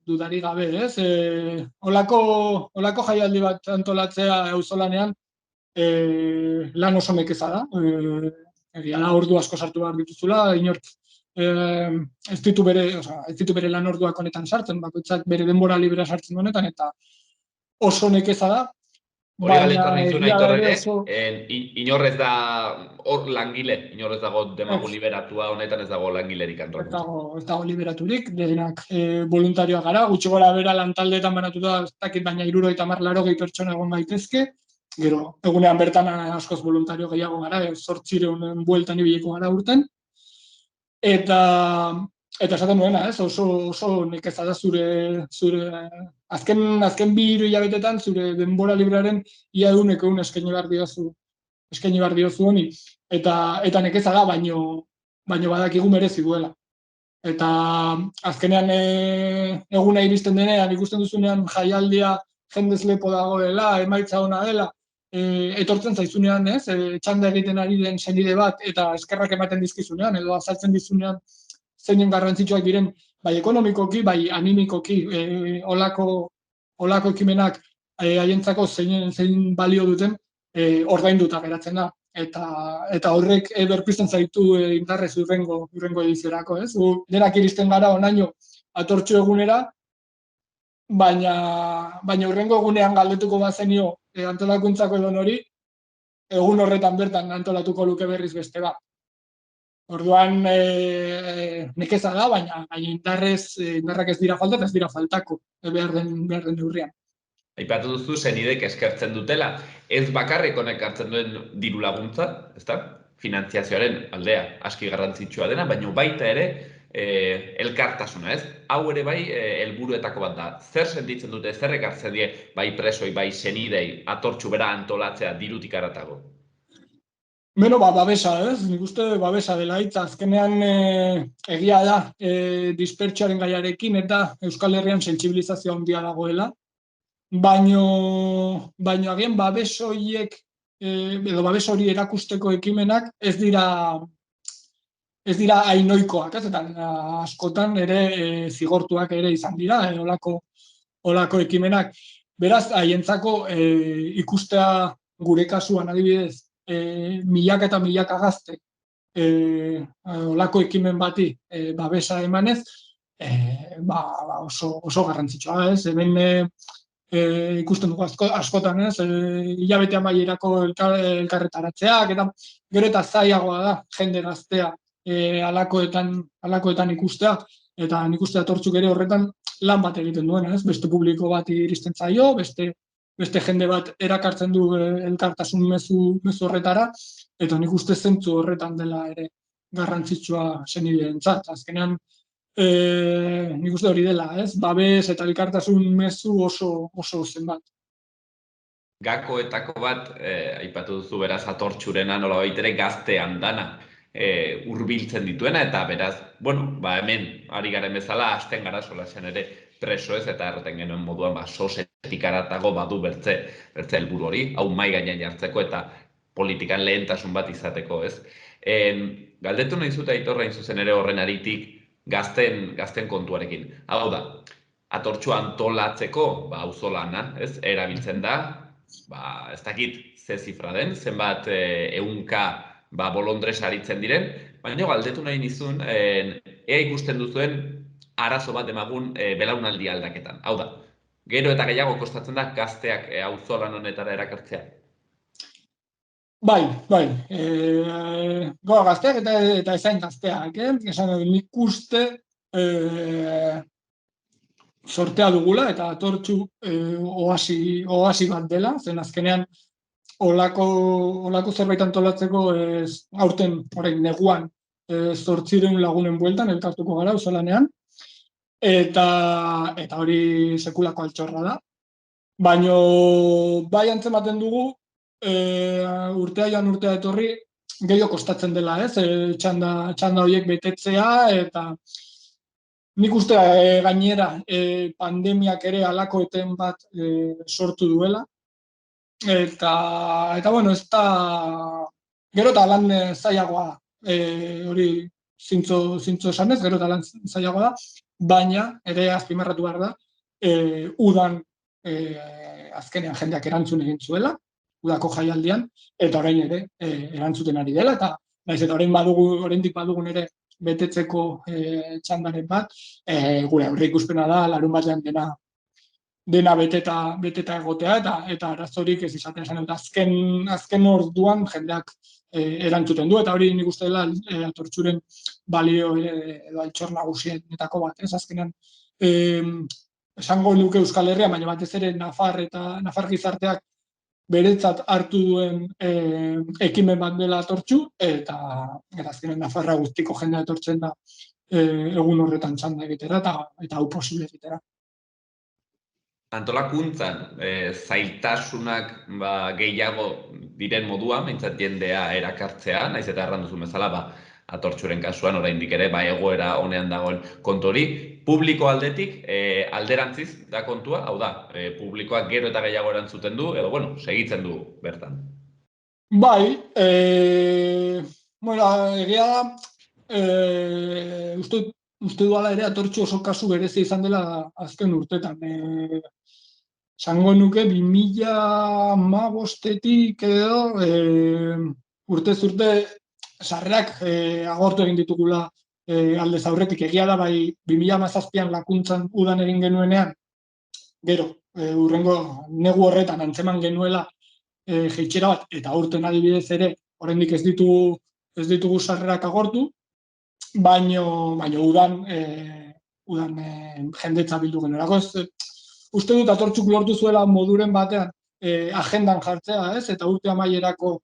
dudari gabe, ez? Olako jaialdi bat antolatzea auzolanean lan oso nekeza da. Egia da ordu asko sartu behar dituzula, inork ez ditu bere lan orduak honetan sartzen, bakoitzak bere denbora libera sartzen honetan, eta oso nekeza da. Hori galetor nintzun, Aitor ere, inorrez da hor langile, inorrez dago demago liberatua honetan, ez dago langilerik antolatzen. Ez dago liberaturik, denak voluntarioak gara, gutxi gora bera lantaldeetan banatuta, ez dakit baina 70-80 pertsona egon gaitezke, gero, egunean bertan askoz voluntario gehiago gara, 800 bueltan ibiliko gara urten, eta esaten duena, ez, oso nekeza da zure azken 2 hilabetetan zure denbora librearen ia 100% eskaini behar diozu honi, eta nekeza da, baino badakigu merezi duela. Eta azkenean eguna iristen denean, ikusten duzunean jaialdia jendez lepo dagoela, emaitza ona dela, etortzen zaizunean, ez, txanda egiten ari den senide bat, eta eskerrak ematen dizkizunean, edo azaltzen dizunean zeinen garrantzitsuak diren, bai ekonomikoki, bai animikoki, olako ekimenak haientzako zein balio duten, ordainduta geratzen da. Eta horrek berpizten zaitu indarrez hurrengo ediziorako, ez? Denak iristen gara onaino atortxu egunera, baina hurrengo egunean galdetuko bazenio antolakuntzako edo hori, egun horretan bertan antolatuko luke berriz beste bat. Orduan nekeza da, baina indarrak ez dira falta eta ez dira faltako behar den neurrian. Aipatu duzu senidek eskertzen dutela, ez bakarrik honek hartzen duen diru laguntza, ezta? Finantziazioaren aldea aski garrantzitsua dena, baina baita ere elkartasuna, ez? Hau ere bai helburuetako bat da. Zer sentitzen dute, zer ekartzen die bai presoi, bai senidei atortxu bera antolatzea dirutik haratago? Beno, babesa, ez? Nik uste babesa dela hitza. Azkenean egia da dispertsioaren gaiarekin eta Euskal Herrian sentsibilizazio handia dagoela. Baino agian babes horiek edo babes hori erakusteko ekimenak ez dira hainoikoak, ez? Eta askotan ere zigortuak ere izan dira, olako ekimenak. Beraz, haientzako ikustea gure kasuan adibidez, milaka eta milaka gazte olako ekimen bati babesa emanez, oso garrantzitsua, ez? Hemen ikusten dugu askotan, ez? Hilabete amaierako elkarretaratzeak, eta gero eta zailagoa da jende gaztea alakoetan ikustea, eta nik uste atortzuk ere horretan lan bat egiten duena, ez? Beste publiko bat iristen zaio, beste jende bat erakartzen du elkartasun mezu horretara, eta nik uste zentzu horretan dela ere garrantzitsua senideentzat. Azkenean, nik uste hori dela, ez? Babes eta elkartasun mezu oso zenbat. Gakoetako bat, aipatu duzu beraz atortxurena nolabait ere gazte andana hurbiltzen dituena, eta beraz, hemen ari garen bezala, hasten gara solasean ere preso ez, eta erraten genuen moduan, sosetik aratago badu bertze helburu hori, hau mai gainean jartzeko eta politikan lehentasun bat izateko, ez? Galdetu nahi zute Aitor hain zuzen ere horren aritik gazten kontuarekin. Hau da, atortxua antolatzeko, auzolana, ez, erabiltzen da, ez dakit ze zifra den, zenbat ehunka bolondres aritzen diren, baina galdetu nahi nizun, ea ikusten duzuen arazo bat demagun belaunaldi aldaketan. Hau da, gero eta gehiago kostatzen da gazteak auzolan honetara erakartzea. Bai. Gazteak eta ezain gazteak, esan nik uste sortea dugula eta atortxu oasi bat dela, zen azkenean olako zerbait antolatzeko aurten orain neguan 800 lagunen bueltan elkartuko gara auzolanean, eta hori sekulako altxorra da. Baina bai antzematen dugu urtea joan urtea etorri gehiago kostatzen dela, ez? Txanda horiek betetzea, eta nik uste gainera pandemiak ere halakoeten bat sortu duela. Eta ez da gero eta lan zailagoa da. Hori zintzo esanez, gero eta lan zailagoa da, baina ere azpimarratu behar da, udan azkenean jendeak erantzun egin zuela, udako jaialdian, eta orain ere erantzuten ari dela, eta naiz eta oraindik badugun ere betetzeko txandaren bat, gure aurreikuspena da larun batean dena beteta egotea, eta arazorik ez izatea esan, eta azken orduan jendeak erantzuten du, eta hori nik uste dela atortxuren balio edo altxor nagusienetako bat, ez azkenean esango nuke Euskal Herria, baina batez ere Nafar gizarteak beretzat hartu duen ekimen bat dela atortxu, eta azkenean Nafarra guztiko jendea etortzen da egun horretan txanda egitera, eta hau posible egitera. Antolakuntzan, zailtasunak gehiago diren moduan, behintzat jendea erakartzea, naiz eta erran duzun bezala, atortxuren kasuan, oraindik ere, egoera honean dagoen kontu hori, publiko aldetik, alderantziz da kontua, hau da, publikoak gero eta gehiago erantzuten du, edo, segitzen du bertan. Bai, egia da, uste duala ere atortxu oso kasu berezi izan dela azken urtetan. Zango nuke 2015-etik edo urtez urte sarrerak agortu egin ditugula aldez aurretik. Egia da, bai 2017an lakuntzan udan egin genuenean, gero, urrengo negu horretan antzeman genuela jeitxera bat, eta aurten adibidez ere, oraindik ez ditugu sarrerak agortu, baina udan jendetza bildu genuelako. Uste dut atortxuk lortu zuela moduren batean agendan jartzea, ez? Eta urte amaierako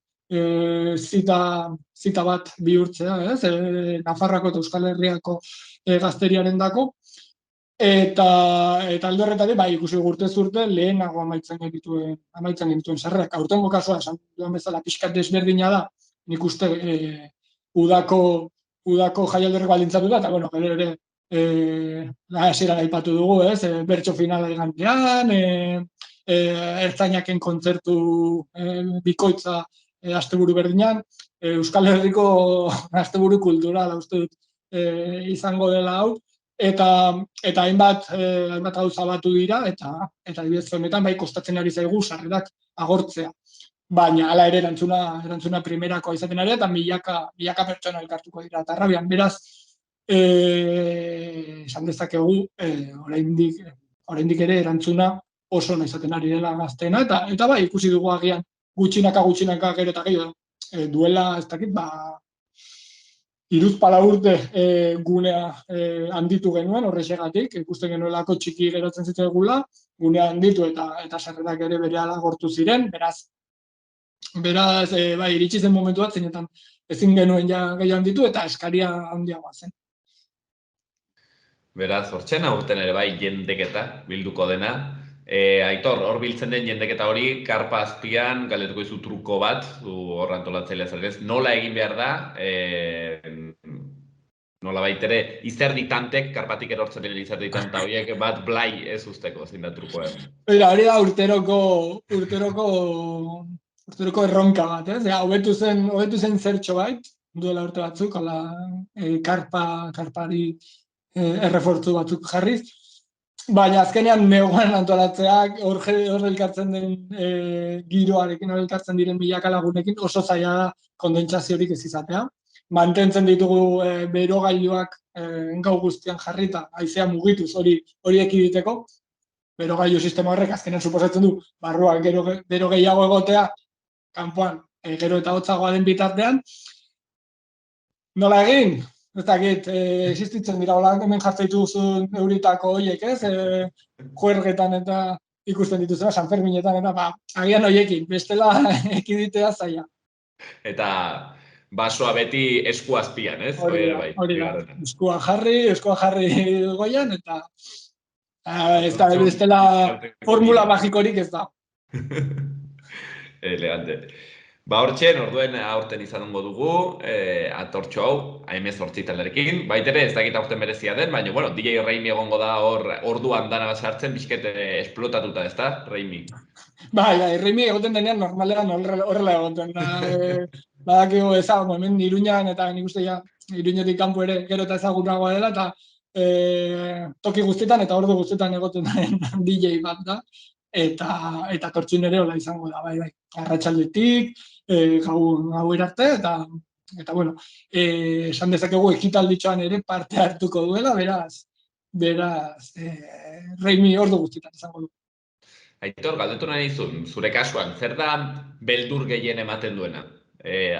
zita bat bihurtzea, ez? Nafarroako eta Euskal Herriako gazteriaren dako. Eta alde horretatik, bai, ikusi urtez urte, lehenago amaitzen genituen sarrerak. Aurtengo kasua, esan duan bezala, pixkat desberdina da, nik uste udako jaialdi horrek baldintzatu da, eta, bueno, gero ere, hasieran aipatu dugu, ez? Bertso finala igandean, ertzainaken kontzertu bikoitza asteburu berdinan, Euskal Herriko asteburu kulturala uste dut izango dela hau, eta hainbat gauza batu dira, eta adibidez honetan bai kostatzen ari zaigu sarrerak agortzea. Baina hala ere erantzuna primerakoa izaten ari, eta milaka pertsona elkartuko dira Tarrabian. Beraz, esan dezakegu, oraindik ere erantzuna oso ona izaten ari dela gazteena, eta bai, ikusi dugu agian gutxinaka gero eta gehiago duela, ez dakit, 3-4 urte gunea handitu genuen horrexegatik, ikusten genuelako txiki geratzen zitzaigula, gunea handitu eta sarrerak ere berehala agortu ziren, beraz, bai, iritsi zen momentu bat, zeinetan ezin genuen ja gehiago handitu eta eskaria handiagoa zen. Beraz, hortzen aurten ere bai jendeketa bilduko dena. Aitor, hor biltzen den jendeketa hori, karpa azpian, galdetuko izu truko bat, hor antolatzailea zarez, nola egin behar da, nola baitere, izerdi tantek, karpatik erortzen dira izerdi tanta horiek, bat blai ez usteko, zein da trukoa. Hori da urteroko erronka bat, ez? Hobetu zen zertxo bait, duela urte batzuk, karpari errefortzu batzuk jarriz, baina azkenean neguan antolatzeak hor elkartzen den giroarekin, hor elkartzen diren milaka lagunekin oso zaila da kondentsaziorik ez izatea. Mantentzen ditugu berogailuak gau guztian jarrita, haizea mugituz hori ekiditeko. Berogailu sistema horrek azkenean suposatzen du barruan gero gehiago egotea, kanpoan gero eta hotzagoa den bitartean. Nola egin? Ez dakit, existitzen dira, hola hemen jartzen dituzun euritako horiek, ez? Juergetan eta ikusten dituzuna, San Ferminetan, eta agian horiekin, bestela ekiditea zaila. Eta basoa beti esku azpian, ez? Hori da, eskua jarri goian, eta ez da, bestela formula magikorik ez da. Elegante. Hortzen, orduen aurten izango dugu, atortxo hau, AM8 talderekin. Baitere, ez dakit aurten berezia den, baina, bueno, DJ Raimi egongo da hor orduan dana basartzen, bizket esplotatuta, ez da, Raimi? Bai, Raimi egoten denean normalean horrela egoten da. Badakigu ezagun, hemen Iruñan, eta nik uste ja, Iruñetik kanpo ere gero eta ezagunagoa dela, eta toki guztietan eta ordu guztietan egoten den DJ bat da. Eta tortxun ere hola izango da, bai, arratsaldetik, gau arte, eta bueno, esan dezakegu ekitalditxoan ere parte hartuko duela, beraz, Raimi ordu guztietan izango du. Aitor, galdetu nahi izun, zure kasuan, zer da beldur gehien ematen duena,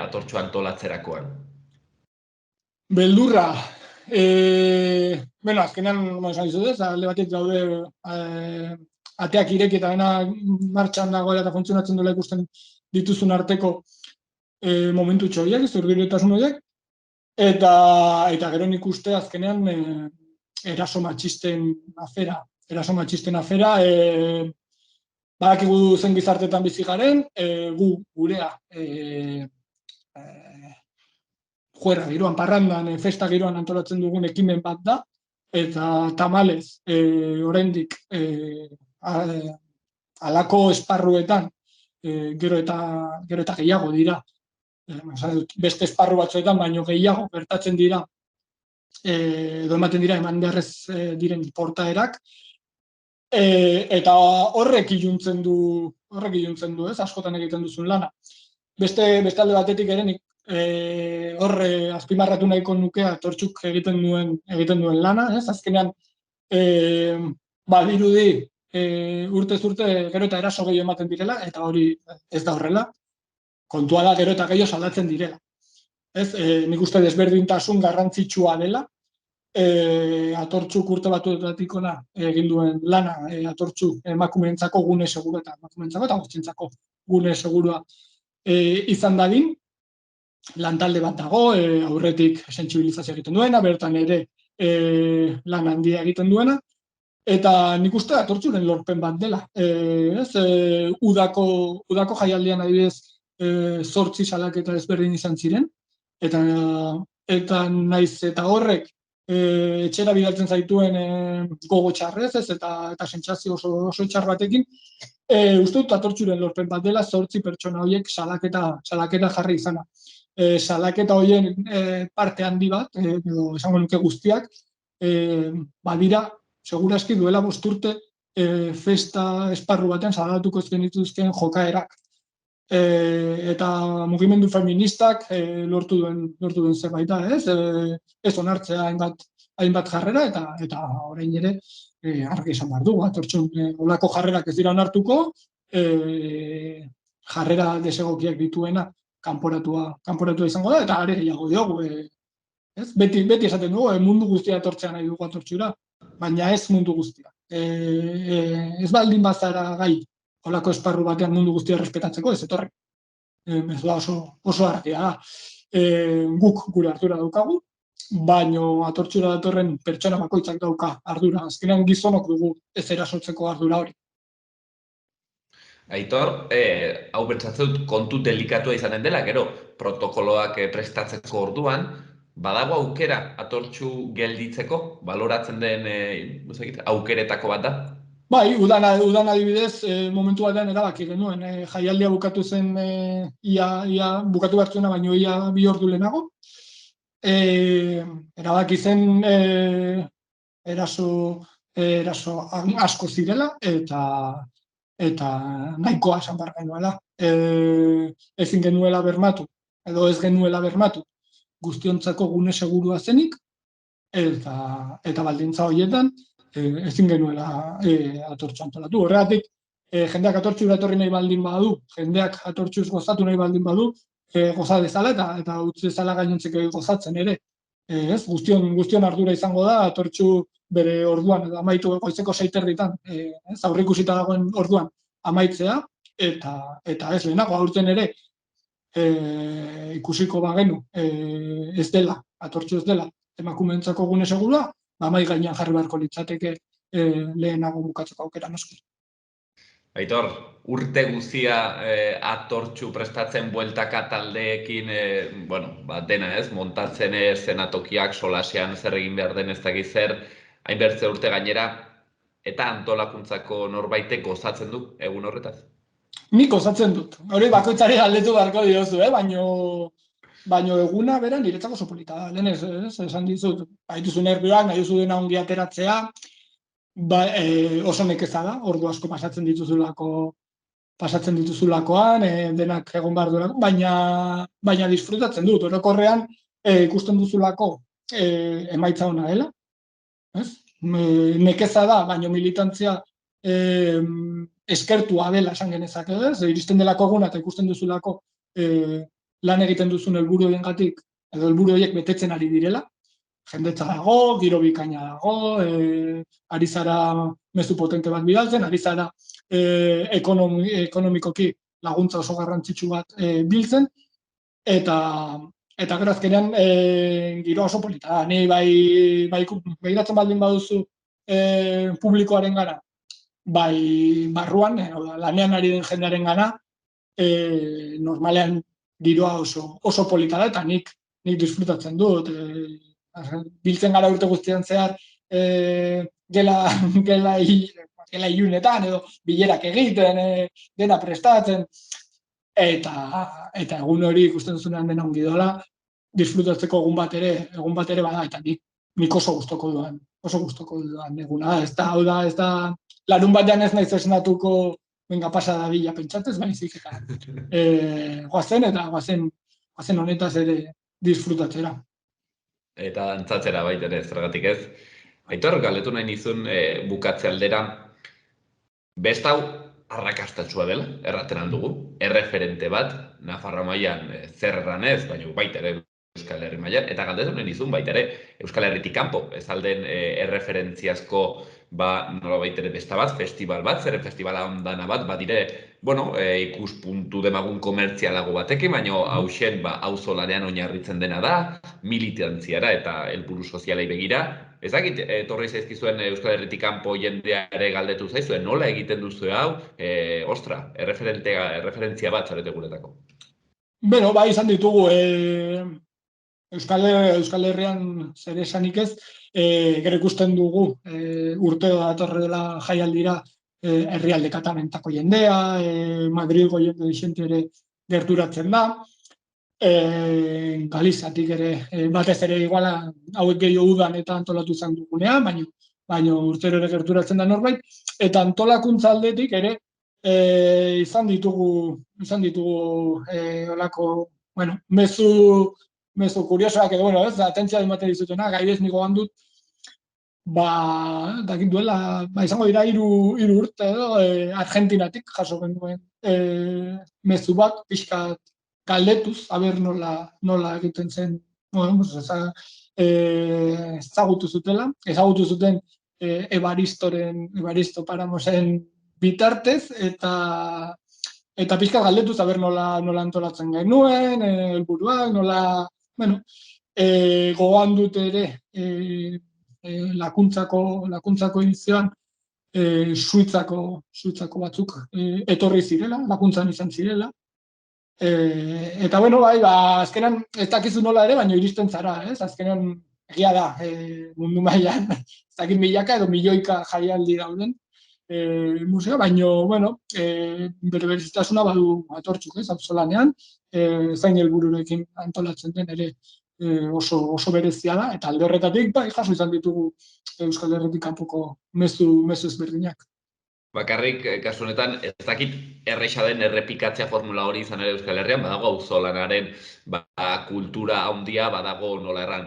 atortxo antolatzerakoan? Beldurra, azkenean, esan dizut ez, alde batek daude ateak ireki eta dena martxan dagoela eta funtzionatzen duela ikusten dituzun arteko momentu txoiak, zurgirotasun horiek, eta gero nik uste azkenean eraso matxisten afera, badakigu zen gizartetan bizi garen, gurea juerra giroan, parrandan, festa giroan antolatzen dugun ekimen bat da, eta tamalez, oraindik halako esparruetan gero eta gehiago dira. Beste esparru batzuetan baino gehiago gertatzen dira edo ematen dira eman beharrez diren portaerak, eta horrek iluntzen du, ez, askotan egiten duzun lana. Beste alde batetik ere nik horre azpimarratu nahiko nukea tortxuk egiten duen lana, ez? Azkenean badirudi urtez urte gero eta eraso gehiago ematen direla, eta hori ez da horrela. Kontua da gero eta gehiago saldatzen direla. Ez, nik uste desberdintasun garrantzitsua dela, atortxuk urte batuetatik ona egin duen lana, atortxuk emakumeentzako gune seguru eta emakumeentzako eta guztientzako gune segurua izan dadin, lantalde bat dago, aurretik sentsibilizazioa egiten duena, bertan ere lan handia egiten duena, eta nik uste atortxuren lorpen bat dela. Udako jaialdian adibidez 8 salaketa ezberdin izan ziren, eta naiz eta horrek etxera bidaltzen zaituen gogo txarrez, eta sentsazio oso txar batekin, uste dut atortxuren lorpen bat dela 8 pertsona horiek salaketa jarri izana. Salaketa horien parte handi bat, edo esango nuke guztiak, badira, seguraski duela 5 urte festa esparru baten salatuko ez genituzkeen jokaerak. Eta mugimendu feministak lortu duen zerbait da, ez onartzea hainbat jarrera, eta orain ere argi izan behar du, atortxun olako jarrerak ez dira onartuko, jarrera desegokiak dituena kanporatua izango da, eta are gehiago diogu. Beti esaten dugu, mundu guztia etortzea nahi dugu atortxura, baina ez mundu guztia. Ez baldin bazara gai, holako esparru batean mundu guztia respetatzeko, ez etorri. Mezua oso argia da. Guk gure ardura daukagu, baino atortxura datorren pertsona bakoitzak dauka ardura. Azkenean gizonok dugu ez erasotzeko ardura hori. Aitor, hau pentsatzen dut kontu delikatua izanen dela, gero, protokoloak prestatzeko orduan, badago aukera atortxu gelditzeko, baloratzen den aukeretako bat da? Bai, udan adibidez, momentu batean erabaki genuen, jaialdia bukatu zen ia bukatu bertzuena, baino ia 2 ordu lehenago. Erabaki zen eraso asko zirela, eta nahikoa esan behar genuela. Ezin genuela bermatu, edo ez genuela bermatu, guztiontzako gune segurua zenik, eta baldintza horietan, ezin genuela atortxu antolatu. Horregatik, jendeak atortxura etorri nahi baldin badu, jendeak atortxuz gozatu nahi baldin badu, goza dezala eta utzi dezala gainontzeko gozatzen ere. Guztion ardura izango da, atortxu bere orduan, edo amaitu goizeko 6:30, aurreikusita dagoen orduan amaitzea, eta ez lehenago, aurten ere, ikusiko bagenu, ez dela, atortxu ez dela, emakumeentzako gune segurua, mahai gainean jarri beharko litzateke lehenago bukatzeko aukera noski. Aitor, urte guztia atortxu prestatzen bueltaka taldeekin, dena ez, montatzen eszenatokiak, solasean zer egin behar den ez dakiz zer, hainbertze urte gainera, eta antolakuntzako norbaitek gozatzen du egun horretaz? Nik gozatzen dut. Hori bakoitzari galdetu beharko diozu, baino eguna bera niretzako oso polita da. Lehen esan dizut, baituzu nervioak, nahi duzu dena ongi ateratzea, oso nekeza da, ordu asko pasatzen dituzulakoan, denak egon behar duelako, baina disfrutatzen dut. Orokorrean ikusten duzulako emaitza ona dela. Nekeza da, baino militantzia eskertua dela esan genezake, iristen delako eguna eta ikusten duzulako lan egiten duzun helburu horiengatik, edo helburu horiek betetzen ari direla, jendetza dago, giro bikaina dago, ari zara mezu potente bat bidaltzen, ari zara ekonomikoki laguntza oso garrantzitsu bat biltzen, eta gero azkenean giro oso polita da. Ni begiratzen baldin baduzu publikoaren gara, bai barruan, lanean ari den jendearen gana, normalean giroa oso polita da, eta nik disfrutatzen dut. Biltzen gara urte guztian zehar gela ilunetan, edo bilerak egiten, dena prestatzen, eta egun hori ikusten duzunean dena ongi dola, disfrutatzeko egun bat ere bada, eta nik oso gustoko dudan eguna. Ez da, larun batean ez naiz esnatuko venga pasa da bila pentsatzez, baizik eta goazen honetaz ere disfrutatzera. Eta dantzatzera baita ere, zergatik ez. Aitor, galdetu nahi nizun bukatze aldera, best hau arrakastatsua dela, erraten aldugu, erreferente bat, Nafarroa mailan zer erran ez, baina baita ere Euskal Herri mailan, eta galdetu nahi nizun baita ere, Euskal Herritik kanpo, ez alden erreferentziazko nolabait ere besta bat, festival bat, zeren festivala ondana bat, badire, ikuspuntu demagun komertzialago batekin, baina hausen, auzolanean oinarritzen dena da, militantziara eta helburu sozialei begira. Ez dakit, etorri zaizkizuen Euskal Herritik kanpo jendea ere galdetu zaizuen, nola egiten duzu hau, erreferentzia bat zarete guretako. Beno, bai, izan ditugu, Euskal Herrian zer esanik ez, gero ikusten dugu urteo datorre dela jaialdira herrialde katamentako jendea, Madrilgo jende dixente ere gerturatzen da, Galizatik ere, batez ere iguala hauek gehiago udan eta antolatu izan dugunean, baina urtero ere gerturatzen da norbait, eta antolakuntza aldetik ere izan ditugu olako, bueno, mezu kuriosoak edo, bueno, ez, atentzia ematen dizutena, gaidez niko handut, dakit duela, izango dira hiru urte edo, Argentinatik jaso genuen mezu bat, pixkat galdetuz, aber nola egiten zen, bueno, ezagutu zuten Evaristo Paramosen bitartez, eta pixkat galdetuz, aber nola antolatzen genuen, helburuak, nola, bueno, gogoan dut ere, lakuntzako edizioan, Suitzako batzuk etorri zirela, lakuntzan izan zirela. Eta, bueno, bai, azkenan, ez dakizu nola ere, baina iristen zara, ez? Azkenan, egia da, mundu mailan, ez dakit milaka edo milioika jaialdi dauden museo, baina, bueno, bere berezitasuna badu atortzuk, ez, auzolanean, zain helbururekin antolatzen den ere oso berezia da, eta alde horretatik, bai, jaso izan ditugu Euskal Herritik kanpoko mezu ezberdinak. Bakarrik, kasu honetan, ez dakit erresa den errepikatzea formula hori izan ere Euskal Herrian, badago auzolanaren kultura handia, badago nola erran,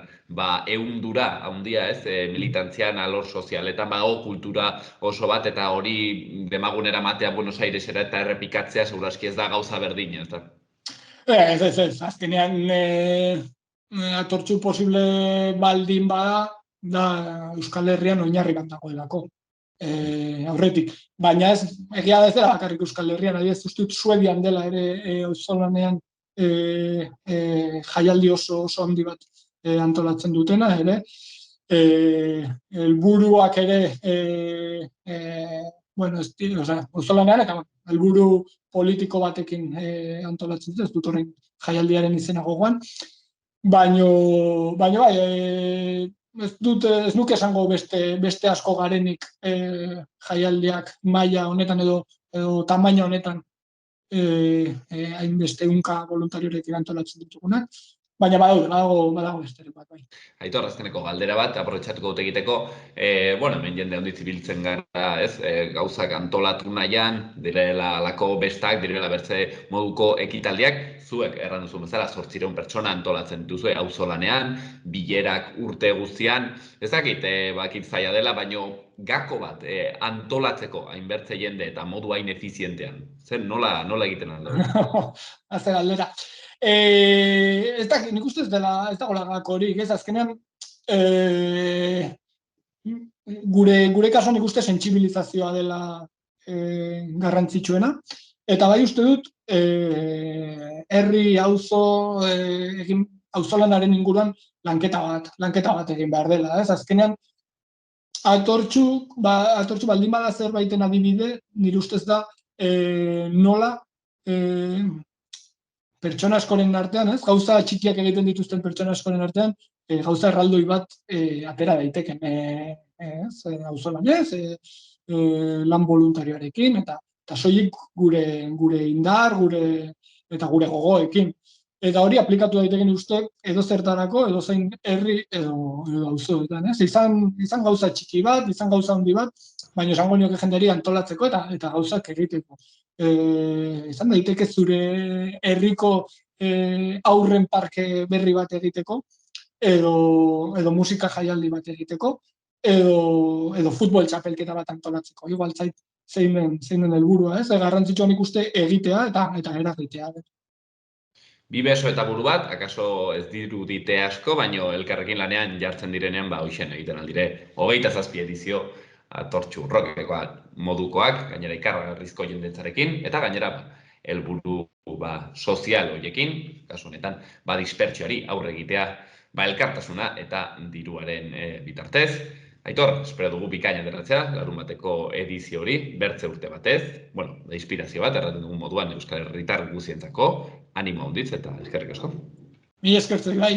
ehundura handia, ez, militantzian alor sozialetan, badago kultura oso bat, eta hori demagunera matea Buenos Airesera eta errepikatzea seguraski ez da gauza berdina, ez da? Ez, azkenean atortzu posible baldin bada, da Euskal Herrian oinarri bat dagoelako. Aurretik, baina ez, egia da ez dela bakarrik Euskal Herrian, adiez ustut Suedian dela ere auzolanean jaialdi oso handi bat antolatzen dutena ere, helburuak ere bueno, auzolanean eta helburu politiko batekin antolatzen dut, ez dut horrein jaialdiaren izena gogoan, baina bai, ez nuke esango beste asko garenik jaialdiak maila honetan edo tamaina honetan hainbeste ehunka voluntariorekin antolatzen ditugunak, baina badago besterik bat, bai. Aitor, azkeneko galdera bat, aprobetxatuko dut egiteko, hemen jende handi zibiltzen gara, ez, gauzak antolatu nahian, direla alako bestak, direla bertze moduko ekitaldiak, zuek erran duzu bezala 800 pertsona antolatzen dituzue auzolanean, bilerak urte guztian, ez dakit, bakit zaila dela, baino gako bat antolatzeko hainbertze jende eta modu hain efizientean. Zer, nola egiten aldo? Azte galdera. Ez dakit, nik uste ez dagoela gakorik, ez azkenean gure kasuan nik uste sentsibilizazioa dela garrantzitsuena, eta bai uste dut herri auzolanaren inguruan lanketa bat egin behar dela, ez azkenean atortzu baldin bada zerbaiten adibide, nire ustez da nola pertsona askoren artean, ez? Gauza txikiak egiten dituzten pertsona askoren artean, gauza erraldoi bat atera daiteken, auzolanez, lan voluntarioarekin, eta soilik gure indar, eta gure gogoekin. Eta hori aplikatu daiteken uste edo zertarako, edo zein herri, edo auzoetan, ez? Izan gauza txiki bat, izan gauza handi bat, baina esango nioke jenderi antolatzeko eta gauzak egiteko. Izan daiteke zure herriko aurren parke berri bat egiteko, edo musika jaialdi bat egiteko, edo futbol txapelketa bat antolatzeko. Igual zait zein den helburua, ez? Garrantzitsua nik uste egitea eta eragitea. Bi beso eta buru bat, akaso ez dirudite asko, baino elkarrekin lanean jartzen direnean, hoxen egiten aldire, 27 edizio atortxu rokekoak modukoak, gainera ikargarrizko jendetzarekin, eta gainera helburu sozial horiekin, kasu honetan, dispertsioari aurre egitea, elkartasuna eta diruaren bitartez. Aitor, espero dugu bikaina ateratzea, larun bateko edizio hori, bertze urte batez, inspirazio bat, erraten dugun moduan Euskal Herritar guzientzako, animo handitz eta eskerrik asko. Mila esker zuei bai.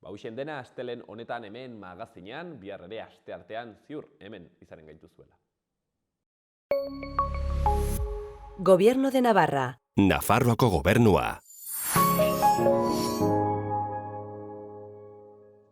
Hauxen dena, astelen honetan hemen magazinean, bihar ere asteartean ziur hemen izanen gaituzuela. Gobierno de Navarra. Nafarroako gobernua.